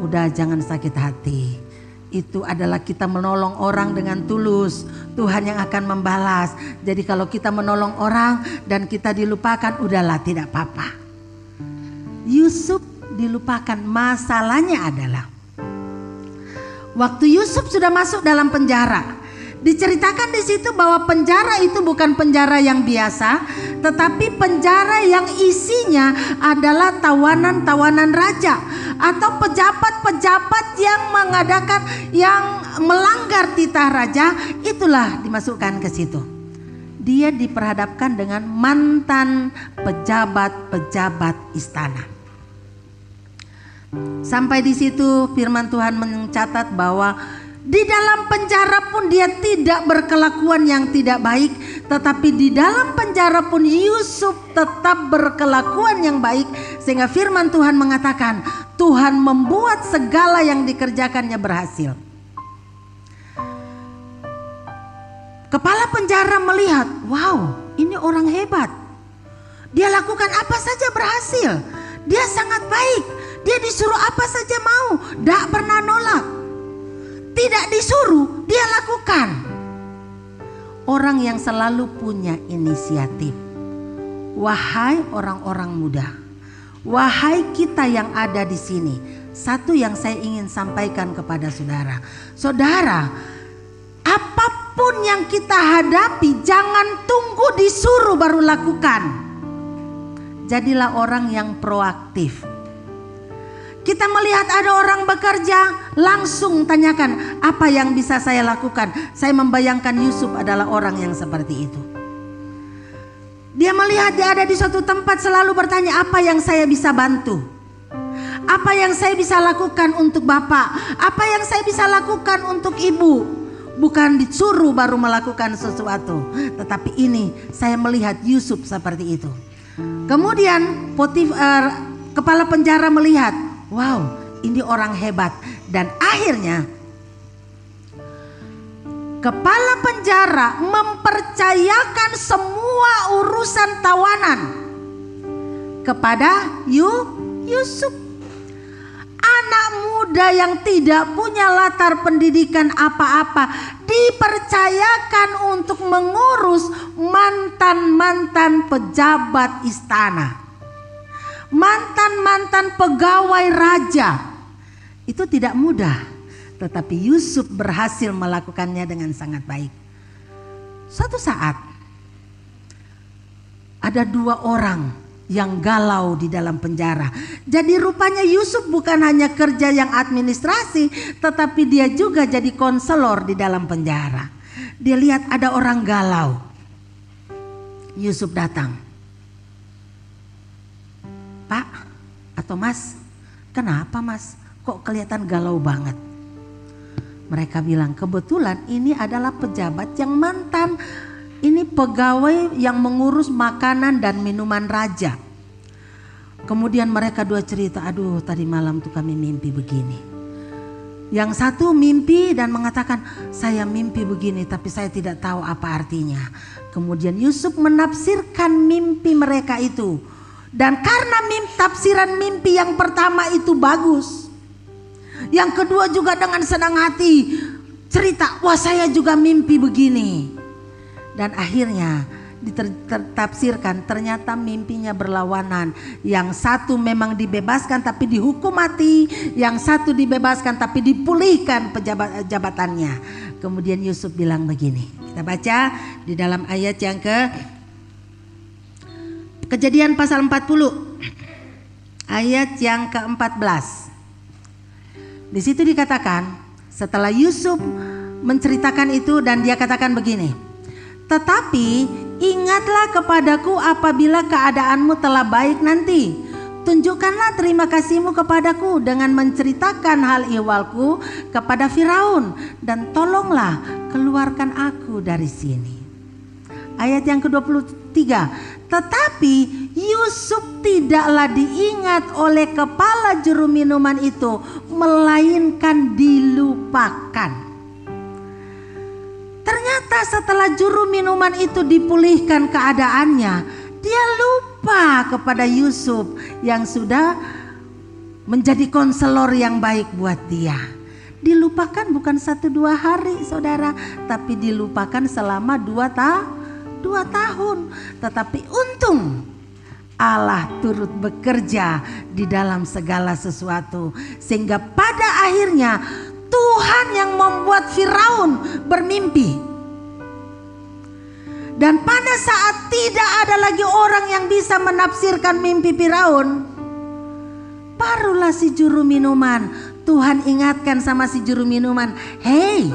Udah, jangan sakit hati. Itu adalah kita menolong orang dengan tulus. Tuhan yang akan membalas. Jadi kalau kita menolong orang dan kita dilupakan, udahlah, tidak apa-apa. Yusuf dilupakan. Masalahnya adalah waktu Yusuf sudah masuk dalam penjara, diceritakan di situ bahwa penjara itu bukan penjara yang biasa, tetapi penjara yang isinya adalah tawanan-tawanan raja atau pejabat-pejabat yang mengadakan, yang melanggar titah raja, itulah dimasukkan ke situ. Dia diperhadapkan dengan mantan pejabat-pejabat istana. Sampai di situ firman Tuhan mencatat bahwa di dalam penjara pun dia tidak berkelakuan yang tidak baik, tetapi di dalam penjara pun Yusuf tetap berkelakuan yang baik, sehingga firman Tuhan mengatakan Tuhan membuat segala yang dikerjakannya berhasil. Kepala penjara melihat, wow, ini orang hebat. Dia lakukan apa saja berhasil. Dia sangat baik. Dia disuruh apa saja mau, tidak pernah nolak. Tidak disuruh, dia lakukan. Orang yang selalu punya inisiatif. Wahai orang-orang muda, wahai kita yang ada di sini, satu yang saya ingin sampaikan kepada saudara. Saudara, apapun yang kita hadapi, jangan tunggu disuruh baru lakukan. Jadilah orang yang proaktif. Kita melihat ada orang bekerja, langsung tanyakan, apa yang bisa saya lakukan? Saya membayangkan Yusuf adalah orang yang seperti itu. Dia melihat dia ada di suatu tempat, selalu bertanya, apa yang saya bisa bantu? Apa yang saya bisa lakukan untuk bapak? Apa yang saya bisa lakukan untuk ibu? Bukan disuruh baru melakukan sesuatu. Tetapi ini saya melihat Yusuf seperti itu. Kemudian kepala penjara melihat, wow, ini orang hebat. Dan akhirnya kepala penjara mempercayakan semua urusan tawanan kepada Yusuf. anak muda yang tidak punya latar pendidikan apa-apa dipercayakan untuk mengurus mantan-mantan pejabat istana, mantan-mantan pegawai raja. Itu tidak mudah, tetapi Yusuf berhasil melakukannya dengan sangat baik. Suatu saat ada 2 orang yang galau di dalam penjara. Jadi rupanya Yusuf bukan hanya kerja yang administrasi, tetapi dia juga jadi konselor di dalam penjara. Dia lihat ada orang galau. Yusuf datang. Pak atau Mas, kenapa Mas? Kok kelihatan galau banget? Mereka bilang, kebetulan ini adalah pejabat yang mantan. Ini pegawai yang mengurus makanan dan minuman raja. Kemudian mereka 2 cerita, aduh tadi malam tuh kami mimpi begini. Yang satu mimpi dan mengatakan, saya mimpi begini tapi saya tidak tahu apa artinya. Kemudian Yusuf menafsirkan mimpi mereka itu. Dan karena tafsiran mimpi yang pertama itu bagus, yang kedua juga dengan senang hati cerita, wah saya juga mimpi begini. Dan akhirnya ditafsirkan ternyata mimpinya berlawanan. Yang satu memang dibebaskan tapi dihukum mati, yang satu dibebaskan tapi dipulihkan jabatannya. Kemudian Yusuf bilang begini, kita baca di dalam ayat yang Kejadian pasal 40 ayat yang ke-14. Di situ dikatakan setelah Yusuf menceritakan itu dan dia katakan begini, tetapi ingatlah kepadaku apabila keadaanmu telah baik nanti. Tunjukkanlah terima kasihmu kepadaku dengan menceritakan hal ihwalku kepada Firaun, dan tolonglah keluarkan aku dari sini. Ayat yang ke-23, tetapi Yusuf tidaklah diingat oleh kepala juru minuman itu, melainkan dilupakan. Ternyata setelah juru minuman itu dipulihkan keadaannya, dia lupa kepada Yusuf yang sudah menjadi konselor yang baik buat dia. Dilupakan bukan 1-2 hari saudara, tapi dilupakan selama 2 tahun. Tetapi untung Allah turut bekerja di dalam segala sesuatu, sehingga pada akhirnya Tuhan yang membuat Firaun bermimpi. Dan pada saat tidak ada lagi orang yang bisa menafsirkan mimpi Firaun, barulah si juru minuman, Tuhan ingatkan sama si juru minuman, hei,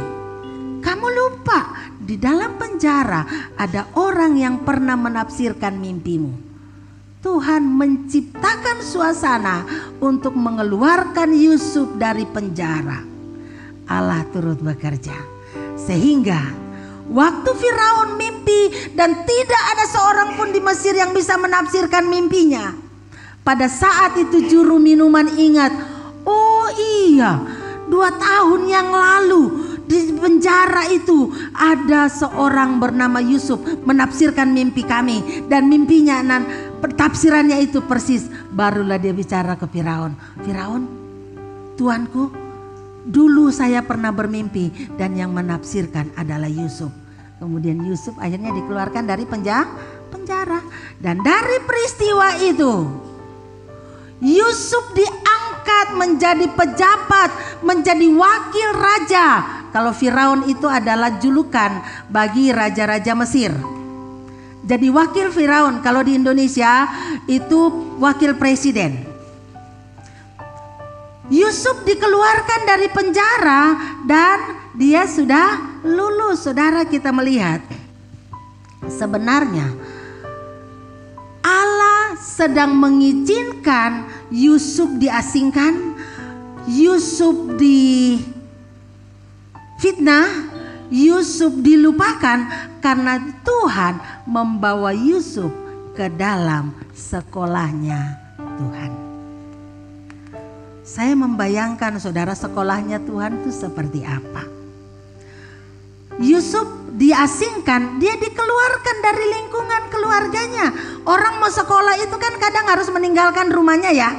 kamu lupa di dalam penjara ada orang yang pernah menafsirkan mimpimu. Tuhan menciptakan suasana untuk mengeluarkan Yusuf dari penjara. Allah turut bekerja sehingga waktu Firaun mimpi dan tidak ada seorang pun di Mesir yang bisa menafsirkan mimpinya, pada saat itu juru minuman ingat, oh iya 2 tahun yang lalu di penjara itu ada seorang bernama Yusuf menafsirkan mimpi kami, dan mimpinya tafsirannya itu persis. Barulah dia bicara ke Firaun, Firaun, Tuanku, dulu saya pernah bermimpi dan yang menafsirkan adalah Yusuf. Kemudian Yusuf akhirnya dikeluarkan dari penjara. Dan dari peristiwa itu Yusuf diangkat menjadi pejabat, menjadi wakil raja. Kalau Firaun itu adalah julukan bagi raja-raja Mesir. Jadi wakil Firaun kalau di Indonesia itu wakil presiden. Yusuf dikeluarkan dari penjara dan dia sudah lulus. Saudara, kita melihat sebenarnya Allah sedang mengizinkan Yusuf diasingkan, Yusuf difitnah, Yusuf dilupakan karena Tuhan membawa Yusuf ke dalam sekolahnya Tuhan. Saya membayangkan saudara, sekolahnya Tuhan itu seperti apa. Yusuf diasingkan, dia dikeluarkan dari lingkungan keluarganya. Orang mau sekolah itu kan kadang harus meninggalkan rumahnya ya.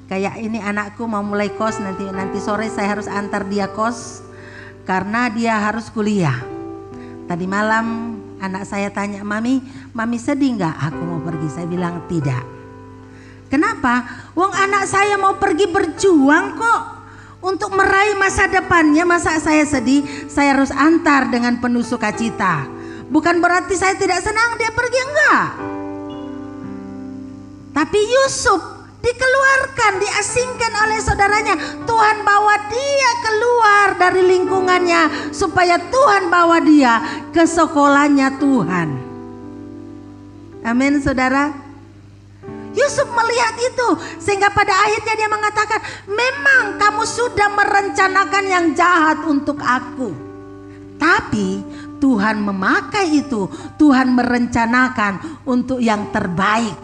Kayak ini anakku mau mulai kos, nanti sore saya harus antar dia kos karena dia harus kuliah. Tadi malam anak saya tanya, mami sedih nggak aku mau pergi? Saya bilang tidak. Kenapa? Wong anak saya mau pergi berjuang kok untuk meraih masa depannya. Masa saya sedih? Saya harus antar dengan penuh sukacita. Bukan berarti saya tidak senang dia pergi, enggak. Tapi Yusuf dikeluarkan, diasingkan oleh saudaranya. Tuhan bawa dia keluar dari lingkungannya supaya Tuhan bawa dia ke sekolahnya Tuhan. Amin, saudara. Yusuf melihat itu sehingga pada akhirnya dia mengatakan, memang kamu sudah merencanakan yang jahat untuk aku, tapi Tuhan memakai itu, Tuhan merencanakan untuk yang terbaik.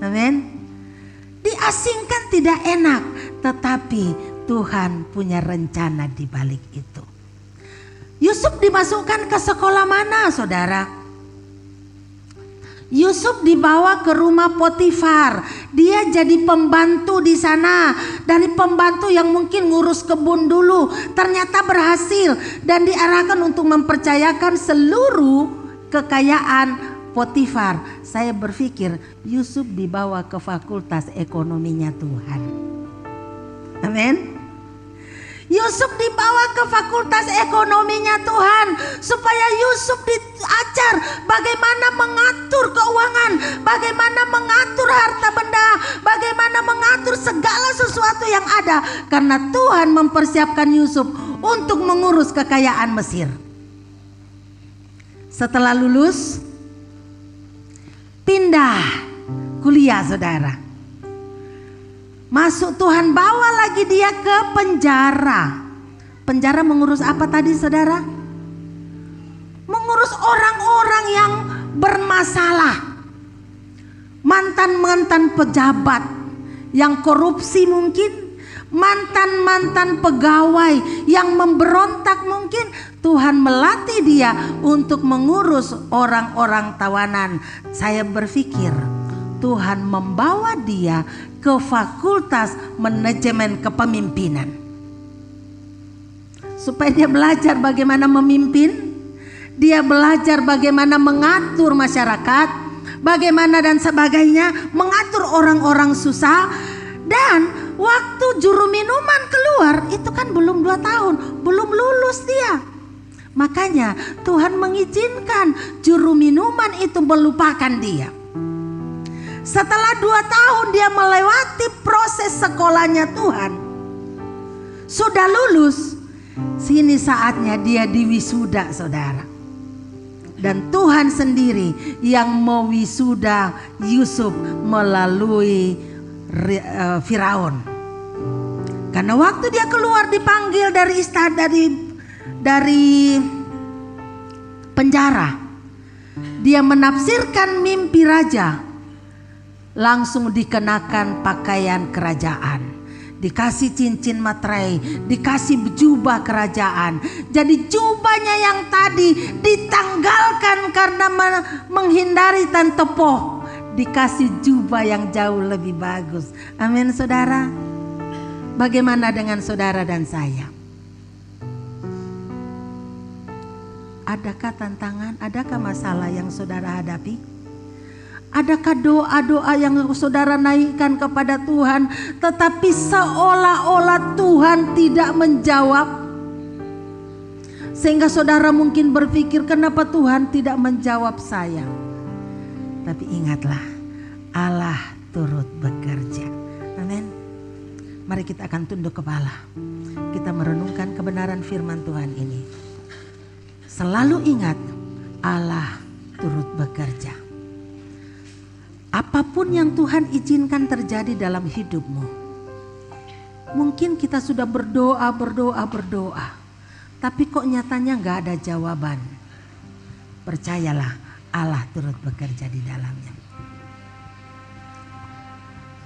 Amin. Diasingkan tidak enak, tetapi Tuhan punya rencana di balik itu. Yusuf dimasukkan ke sekolah mana, saudara? Yusuf dibawa ke rumah Potifar. Dia jadi pembantu di sana. Dari pembantu yang mungkin ngurus kebun dulu, ternyata berhasil dan diarahkan untuk mempercayakan seluruh kekayaan Potifar. Saya berpikir Yusuf dibawa ke fakultas ekonominya Tuhan. Amin. Yusuf dibawa ke fakultas ekonominya Tuhan supaya Yusuf diajar bagaimana mengatur keuangan, bagaimana mengatur harta benda, bagaimana mengatur segala sesuatu yang ada, karena Tuhan mempersiapkan Yusuf untuk mengurus kekayaan Mesir. Setelah lulus, pindah kuliah, saudara. Masuk, Tuhan bawa lagi dia ke penjara. Penjara mengurus apa tadi, saudara? Mengurus orang-orang yang bermasalah. Mantan-mantan pejabat yang korupsi mungkin, mantan-mantan pegawai yang memberontak mungkin. Tuhan melatih dia untuk mengurus orang-orang tawanan. Saya berpikir Tuhan membawa dia ke fakultas manajemen kepemimpinan supaya dia belajar bagaimana memimpin, dia belajar bagaimana mengatur masyarakat, bagaimana dan sebagainya, mengatur orang-orang susah. Dan waktu juru minuman keluar itu kan belum 2 tahun, belum lulus dia. Makanya Tuhan mengizinkan juru minuman itu melupakan dia. Setelah 2 tahun dia melewati proses sekolahnya Tuhan, sudah lulus, sini saatnya dia diwisuda, saudara. Dan Tuhan sendiri yang mewisuda Yusuf melalui Firaun. Karena waktu dia keluar dipanggil dari istana, dari penjara, dia menafsirkan mimpi raja. Langsung dikenakan pakaian kerajaan, dikasih cincin materai, dikasih jubah kerajaan. Jadi jubahnya yang tadi ditanggalkan karena menghindari tante Po, dikasih jubah yang jauh lebih bagus. Amin, saudara. Bagaimana dengan saudara dan saya? Adakah tantangan, adakah masalah yang saudara hadapi? Adakah doa-doa yang saudara naikkan kepada Tuhan tetapi seolah-olah Tuhan tidak menjawab? Sehingga saudara mungkin berpikir, kenapa Tuhan tidak menjawab saya? Tapi ingatlah, Allah turut bekerja. Amin. Mari kita akan tunduk kepala. Kita merenungkan kebenaran firman Tuhan ini. Selalu ingat, Allah turut bekerja. Apapun yang Tuhan izinkan terjadi dalam hidupmu, mungkin kita sudah berdoa, tapi kok nyatanya gak ada jawaban. Percayalah, Allah turut bekerja di dalamnya.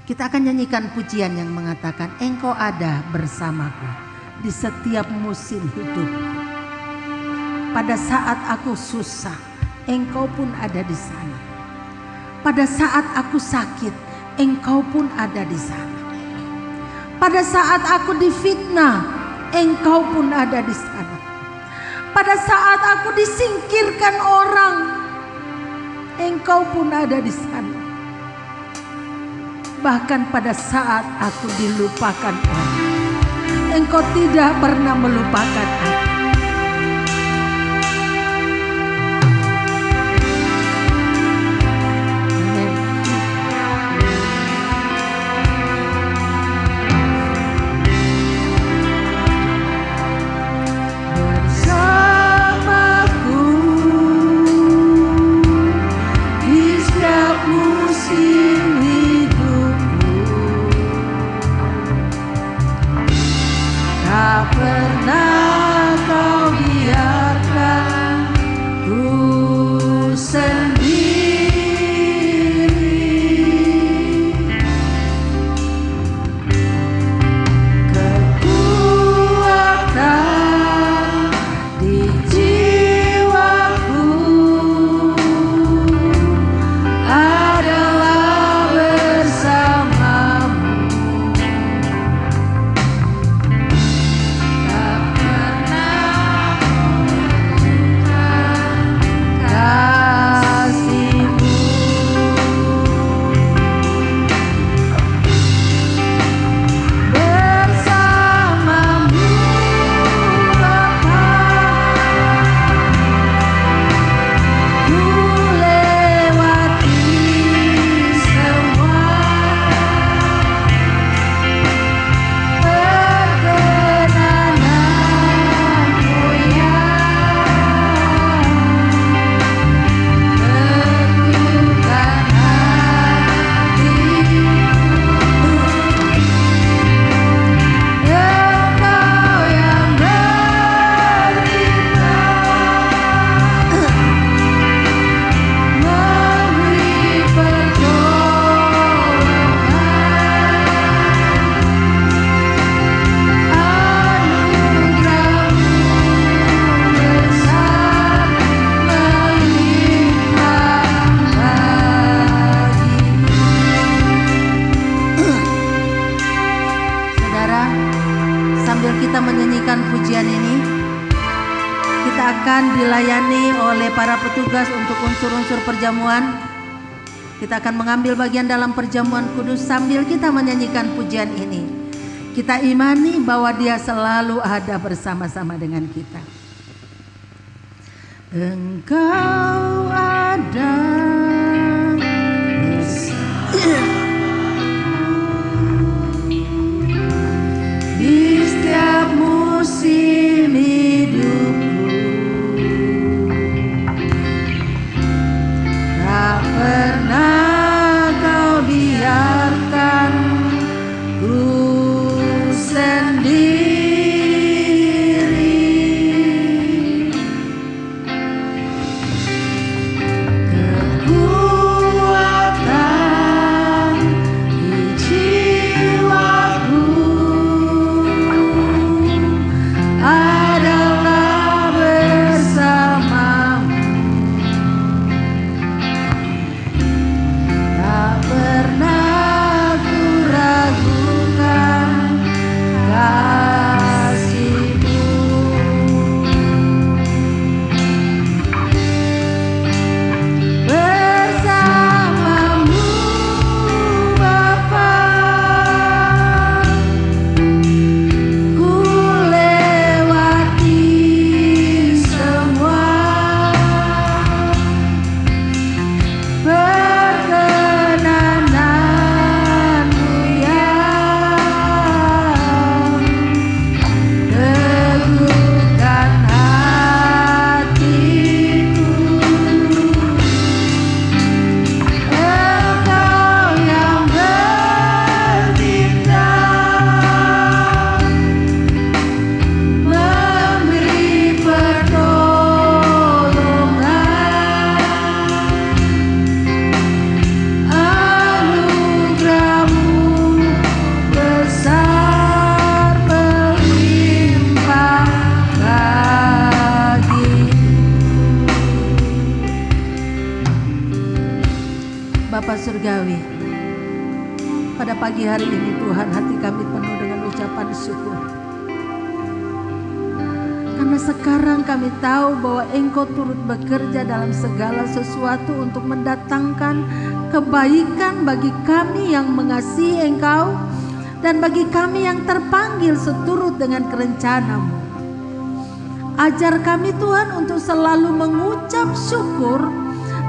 Kita akan nyanyikan pujian yang mengatakan, Engkau ada bersamaku di setiap musim hidupku. Pada saat aku susah, Engkau pun ada di sana. Pada saat aku sakit, Engkau pun ada di sana. Pada saat aku difitnah, Engkau pun ada di sana. Pada saat aku disingkirkan orang, Engkau pun ada di sana. Bahkan pada saat aku dilupakan orang, Engkau tidak pernah melupakan aku. Dilayani oleh para petugas untuk unsur-unsur perjamuan. Kita akan mengambil bagian dalam perjamuan kudus sambil kita menyanyikan pujian ini. Kita imani bahwa Dia selalu ada bersama-sama dengan kita. Engkau ada di setiap musim hidupku. Tak pernah Kau biarkan ku sendiri. Kekuatan di jiwaku adalah bersamamu. Tak pernah ku ragukan kasih-Mu. Bersamamu Bapa, ku lewati semua perkenanan-Mu yang teguhkan hatiku. Engkau yang bertindak, memberi pertolongan. Anugerah-Mu besar berlimpah bagiku. Bapa Surgawi, Pada pagi hari ini Tuhan, hati kami penuh dengan ucapan syukur. Karena sekarang kami tahu bahwa Engkau turut bekerja dalam segala sesuatu untuk mendatangkan kebaikan bagi kami yang mengasihi Engkau dan bagi kami yang terpanggil seturut dengan kerencanamu. Ajar kami Tuhan untuk selalu mengucap syukur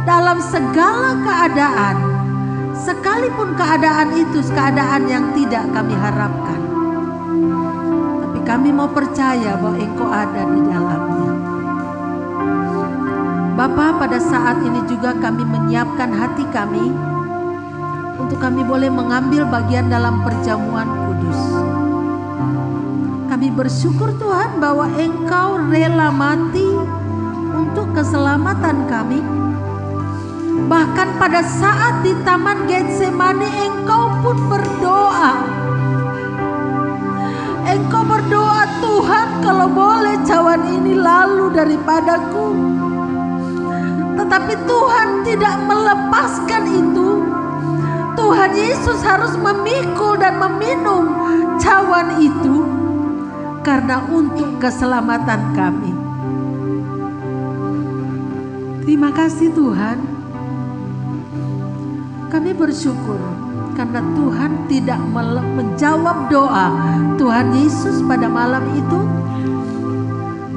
dalam segala keadaan, sekalipun keadaan itu keadaan yang tidak kami harapkan. Tapi kami mau percaya bahwa Engkau ada di dalamnya. Bapa, pada saat ini juga kami menyiapkan hati kami untuk kami boleh mengambil bagian dalam perjamuan kudus. Kami bersyukur Tuhan bahwa Engkau rela mati untuk keselamatan kami. Bahkan pada saat di Taman Getsemani Engkau pun berdoa. Engkau berdoa, Tuhan, kalau boleh cawan ini lalu daripadaku. Tetapi Tuhan tidak melepaskan itu. Tuhan Yesus harus memikul dan meminum cawan itu karena untuk keselamatan kami. Terima kasih Tuhan. Kami bersyukur karena Tuhan tidak menjawab doa Tuhan Yesus pada malam itu.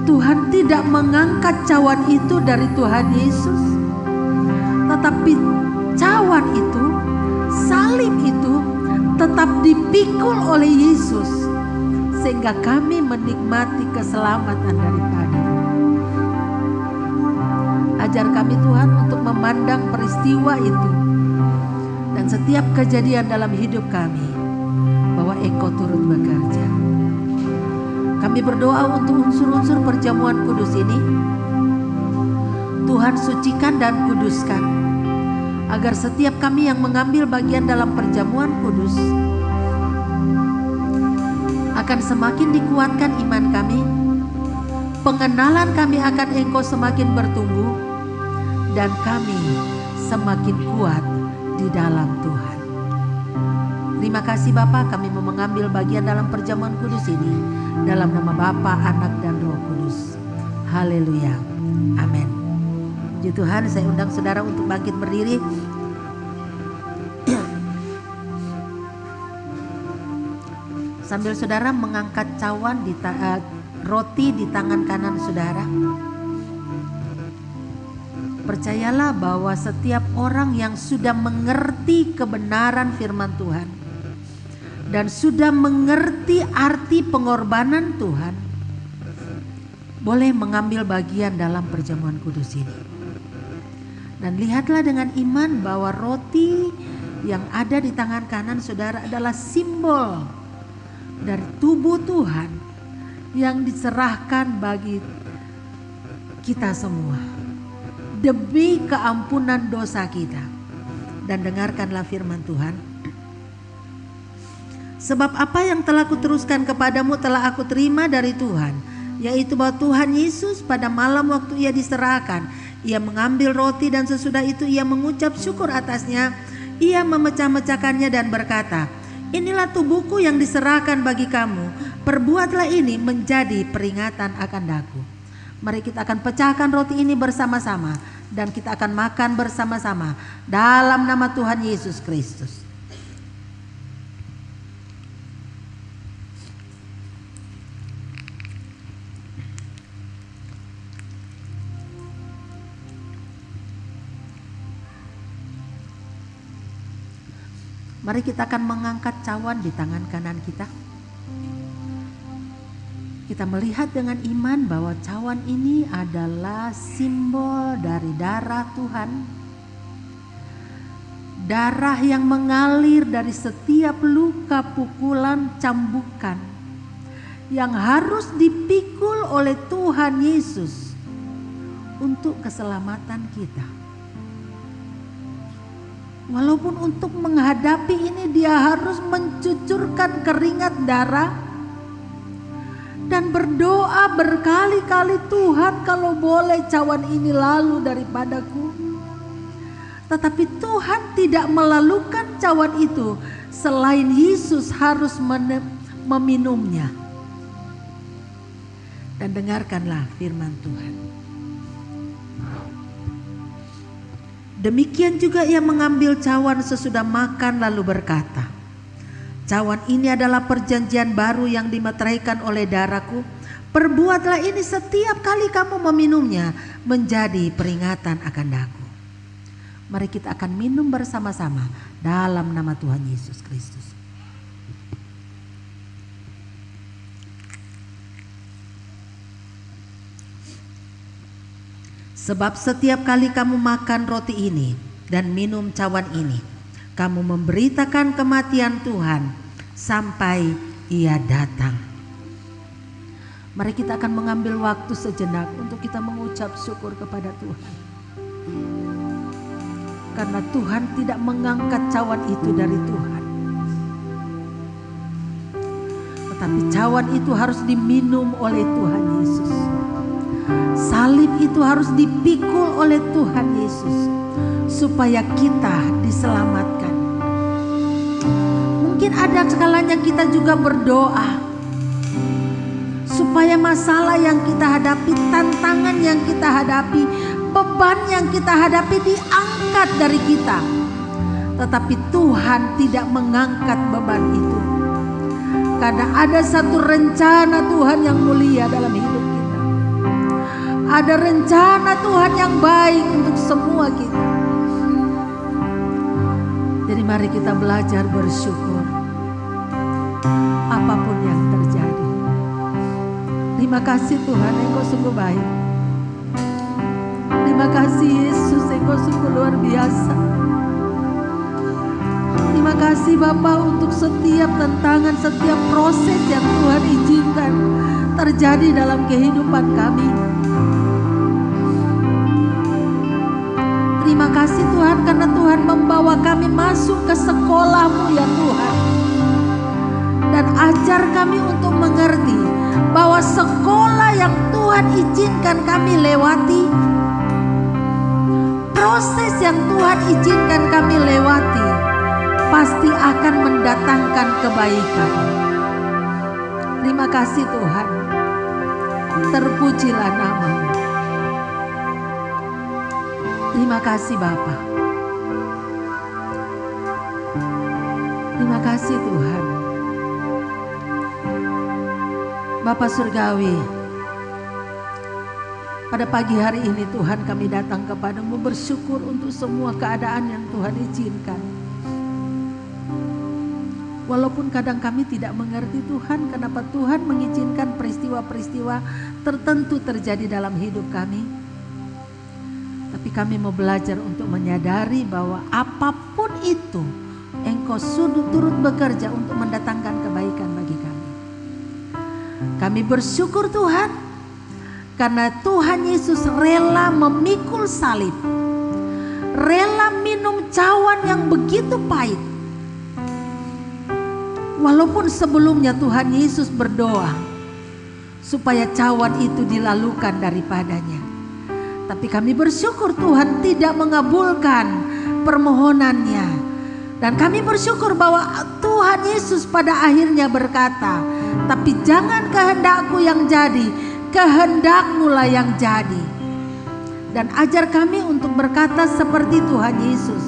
Tuhan tidak mengangkat cawan itu dari Tuhan Yesus, tetapi cawan itu, salib itu tetap dipikul oleh Yesus sehingga kami menikmati keselamatan daripada-Nya. Ajar kami Tuhan untuk memandang peristiwa itu dan setiap kejadian dalam hidup kami bahwa Engkau turut bekerja. Kami berdoa untuk unsur-unsur perjamuan kudus ini. Tuhan sucikan dan kuduskan agar setiap kami yang mengambil bagian dalam perjamuan kudus akan semakin dikuatkan iman kami. Pengenalan kami akan Engkau semakin bertumbuh dan kami semakin kuat di dalam Tuhan. Terima kasih Bapa, kami mau mengambil bagian dalam perjamuan kudus ini dalam nama Bapa, Anak dan Roh Kudus. Haleluya. Amin. Puji Tuhan, saya undang saudara untuk bangkit berdiri. Sambil saudara mengangkat cawan roti di tangan kanan saudara. Percayalah bahwa setiap orang yang sudah mengerti kebenaran firman Tuhan dan sudah mengerti arti pengorbanan Tuhan boleh mengambil bagian dalam perjamuan kudus ini. Dan lihatlah dengan iman bahwa roti yang ada di tangan kanan saudara adalah simbol dari tubuh Tuhan yang diserahkan bagi kita semua demi keampunan dosa kita. Dan dengarkanlah firman Tuhan. Sebab apa yang telah kuteruskan kepadamu telah aku terima dari Tuhan, yaitu bahwa Tuhan Yesus pada malam waktu Ia diserahkan, Ia mengambil roti dan sesudah itu Ia mengucap syukur atasnya. Ia memecah-mecahkannya dan berkata, inilah tubuhku yang diserahkan bagi kamu. Perbuatlah ini menjadi peringatan akan daku. Mari kita akan pecahkan roti ini bersama-sama dan kita akan makan bersama-sama dalam nama Tuhan Yesus Kristus. Mari kita akan mengangkat cawan di tangan kanan kita. Kita melihat dengan iman bahwa cawan ini adalah simbol dari darah Tuhan. Darah yang mengalir dari setiap luka, pukulan, cambukan yang harus dipikul oleh Tuhan Yesus untuk keselamatan kita. Walaupun untuk menghadapi ini dia harus mencucurkan keringat darah dan berdoa berkali-kali, Tuhan kalau boleh cawan ini lalu daripadaku. Tetapi Tuhan tidak melalukan cawan itu selain Yesus harus meminumnya. Dan dengarkanlah firman Tuhan. Demikian juga ia mengambil cawan sesudah makan lalu berkata, cawan ini adalah perjanjian baru yang dimeteraikan oleh darahku. Perbuatlah ini setiap kali kamu meminumnya menjadi peringatan akan aku. Mari kita akan minum bersama-sama dalam nama Tuhan Yesus Kristus. Sebab setiap kali kamu makan roti ini dan minum cawan ini, kamu memberitakan kematian Tuhan sampai Ia datang. Mari kita akan mengambil waktu sejenak untuk kita mengucap syukur kepada Tuhan. Karena Tuhan tidak mengangkat cawan itu dari Tuhan. Tetapi cawan itu harus diminum oleh Tuhan Yesus. Salib itu harus dipikul oleh Tuhan Yesus supaya kita diselamatkan. Mungkin ada kalanya kita juga berdoa supaya masalah yang kita hadapi, tantangan yang kita hadapi, beban yang kita hadapi diangkat dari kita. Tetapi Tuhan tidak mengangkat beban itu. Karena ada satu rencana Tuhan yang mulia dalam hidup kita. Ada rencana Tuhan yang baik untuk semua kita. Jadi mari kita belajar bersyukur apapun yang terjadi. Terima kasih Tuhan, Engkau sungguh baik. Terima kasih Yesus, Engkau sungguh luar biasa. Terima kasih Bapa untuk setiap tantangan, setiap proses yang Tuhan izinkan terjadi dalam kehidupan kami. Terima kasih Tuhan karena Tuhan membawa kami masuk ke sekolah-Mu ya Tuhan. Dan ajar kami untuk mengerti bahwa sekolah yang Tuhan izinkan kami lewati, proses yang Tuhan izinkan kami lewati, pasti akan mendatangkan kebaikan. Terima kasih Tuhan. Terpujilah nama-Mu. Terima kasih Bapa. Terima kasih Tuhan. Bapa Surgawi, pada pagi hari ini Tuhan kami datang kepadamu bersyukur untuk semua keadaan yang Tuhan izinkan. Walaupun kadang kami tidak mengerti Tuhan, kenapa Tuhan mengizinkan peristiwa-peristiwa tertentu terjadi dalam hidup kami. Tapi kami mau belajar untuk menyadari bahwa apapun itu, Engkau sudah turut bekerja untuk mendatangkan kebaikan bagi kami. Kami bersyukur Tuhan, karena Tuhan Yesus rela memikul salib, rela minum cawan yang begitu pahit. Walaupun sebelumnya Tuhan Yesus berdoa supaya cawan itu dilalukan daripadanya. Tapi kami bersyukur Tuhan tidak mengabulkan permohonannya. Dan kami bersyukur bahwa Tuhan Yesus pada akhirnya berkata, tapi jangan kehendakku yang jadi, kehendak-Mu lah yang jadi. Dan ajar kami untuk berkata seperti Tuhan Yesus.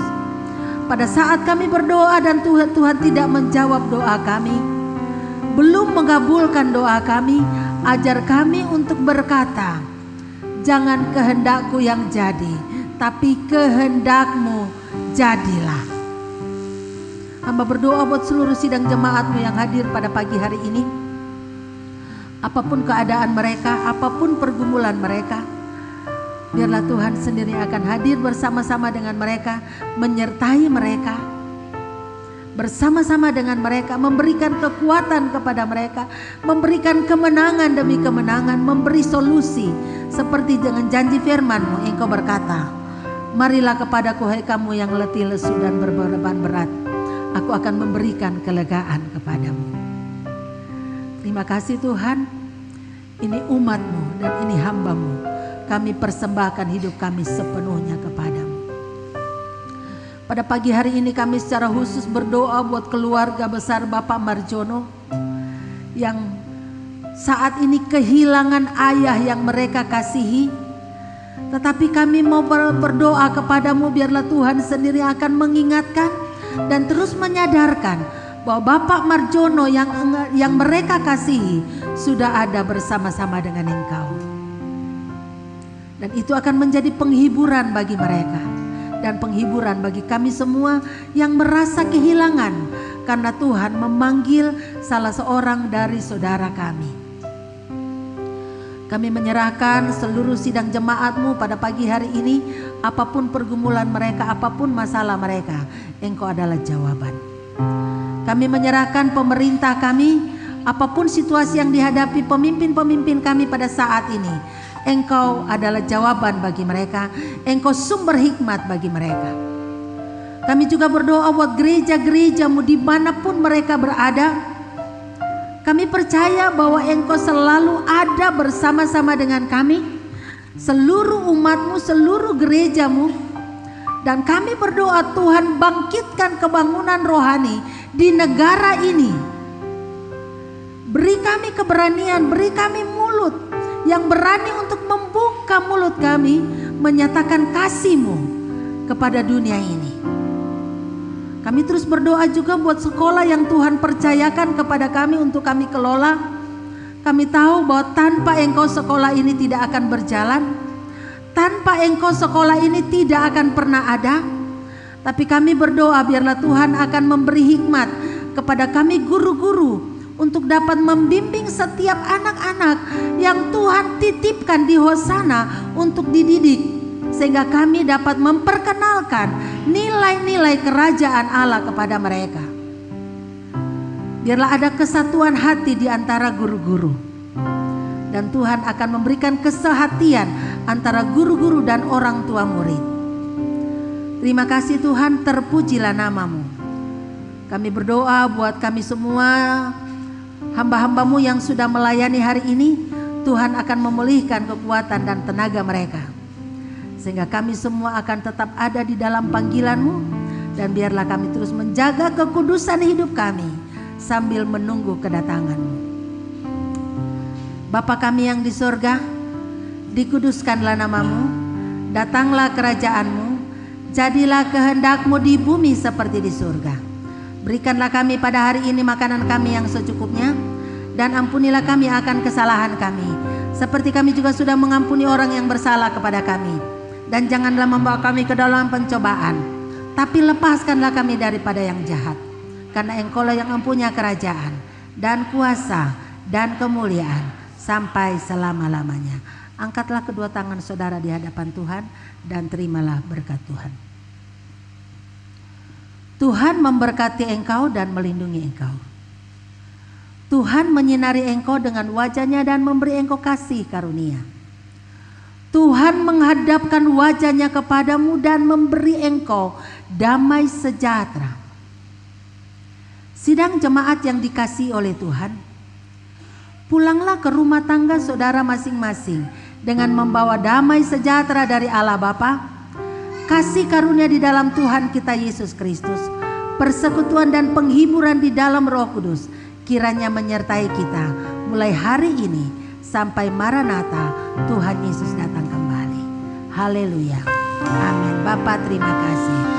Pada saat kami berdoa dan Tuhan tidak menjawab doa kami, belum mengabulkan doa kami, ajar kami untuk berkata, jangan kehendakku yang jadi, tapi kehendak-Mu jadilah. Hamba berdoa buat seluruh sidang jemaat-Mu yang hadir pada pagi hari ini. Apapun keadaan mereka, apapun pergumulan mereka, biarlah Tuhan sendiri akan hadir bersama-sama dengan mereka, menyertai mereka, bersama-sama dengan mereka, memberikan kekuatan kepada mereka, memberikan kemenangan demi kemenangan, memberi solusi. Seperti dengan janji firman-Mu, Engkau berkata, marilah kepadaku hai kamu yang letih lesu dan berbeban berat, aku akan memberikan kelegaan kepadamu. Terima kasih Tuhan, ini umat-Mu dan ini hamba-Mu. Kami persembahkan hidup kami sepenuhnya kepadamu. Pada pagi hari ini kami secara khusus berdoa buat keluarga besar Bapak Marjono yang saat ini kehilangan ayah yang mereka kasihi. Tetapi kami mau berdoa kepadamu, biarlah Tuhan sendiri akan mengingatkan dan terus menyadarkan bahwa Bapak Marjono yang mereka kasihi sudah ada bersama-sama dengan Engkau. Dan itu akan menjadi penghiburan bagi mereka dan penghiburan bagi kami semua yang merasa kehilangan karena Tuhan memanggil salah seorang dari saudara kami. Kami menyerahkan seluruh sidang jemaat-Mu pada pagi hari ini. Apapun pergumulan mereka, apapun masalah mereka, Engkau adalah jawaban. Kami menyerahkan pemerintah kami, apapun situasi yang dihadapi pemimpin-pemimpin kami pada saat ini, Engkau adalah jawaban bagi mereka. Engkau sumber hikmat bagi mereka. Kami juga berdoa buat gereja-gereja-Mu dimanapun mereka berada. Kami percaya bahwa Engkau selalu ada bersama-sama dengan kami, seluruh umat-Mu, seluruh gereja-Mu. Dan kami berdoa Tuhan bangkitkan kebangunan rohani di negara ini. Beri kami keberanian, beri kami mulut yang berani untuk membuka mulut kami menyatakan kasih-Mu kepada dunia ini. Kami terus berdoa juga buat sekolah yang Tuhan percayakan kepada kami untuk kami kelola. Kami tahu bahwa tanpa Engkau sekolah ini tidak akan berjalan. Tanpa Engkau sekolah ini tidak akan pernah ada. Tapi kami berdoa biarlah Tuhan akan memberi hikmat kepada kami guru-guru untuk dapat membimbing setiap anak-anak yang Tuhan titipkan di Hosana untuk dididik, sehingga kami dapat memperkenalkan nilai-nilai kerajaan Allah kepada mereka. Biarlah ada kesatuan hati di antara guru-guru, dan Tuhan akan memberikan kesehatian antara guru-guru dan orang tua murid. Terima kasih Tuhan, terpujilah nama-Mu. Kami berdoa buat kami semua, hamba-hamba-Mu yang sudah melayani hari ini. Tuhan akan memulihkan kekuatan dan tenaga mereka, sehingga kami semua akan tetap ada di dalam panggilan-Mu. Dan biarlah kami terus menjaga kekudusan hidup kami sambil menunggu kedatangan-Mu. Bapa kami yang di surga, dikuduskanlah nama-Mu, datanglah kerajaan-Mu, jadilah kehendak-Mu di bumi seperti di surga. Berikanlah kami pada hari ini makanan kami yang secukupnya, dan ampunilah kami akan kesalahan kami, seperti kami juga sudah mengampuni orang yang bersalah kepada kami. Dan janganlah membawa kami ke dalam pencobaan, tapi lepaskanlah kami daripada yang jahat. Karena Engkau-lah yang mempunyai kerajaan dan kuasa dan kemuliaan sampai selama-lamanya. Angkatlah kedua tangan saudara di hadapan Tuhan dan terimalah berkat Tuhan. Tuhan memberkati engkau dan melindungi engkau. Tuhan menyinari engkau dengan wajah-Nya dan memberi engkau kasih karunia. Tuhan menghadapkan wajah-Nya kepadamu dan memberi engkau damai sejahtera. Sidang jemaat yang dikasihi oleh Tuhan, pulanglah ke rumah tangga saudara masing-masing dengan membawa damai sejahtera dari Allah Bapa, kasih karunia di dalam Tuhan kita Yesus Kristus, persekutuan dan penghiburan di dalam Roh Kudus kiranya menyertai kita mulai hari ini sampai Maranatha, Tuhan Yesus datang kembali. Haleluya. Amin. Bapa terima kasih.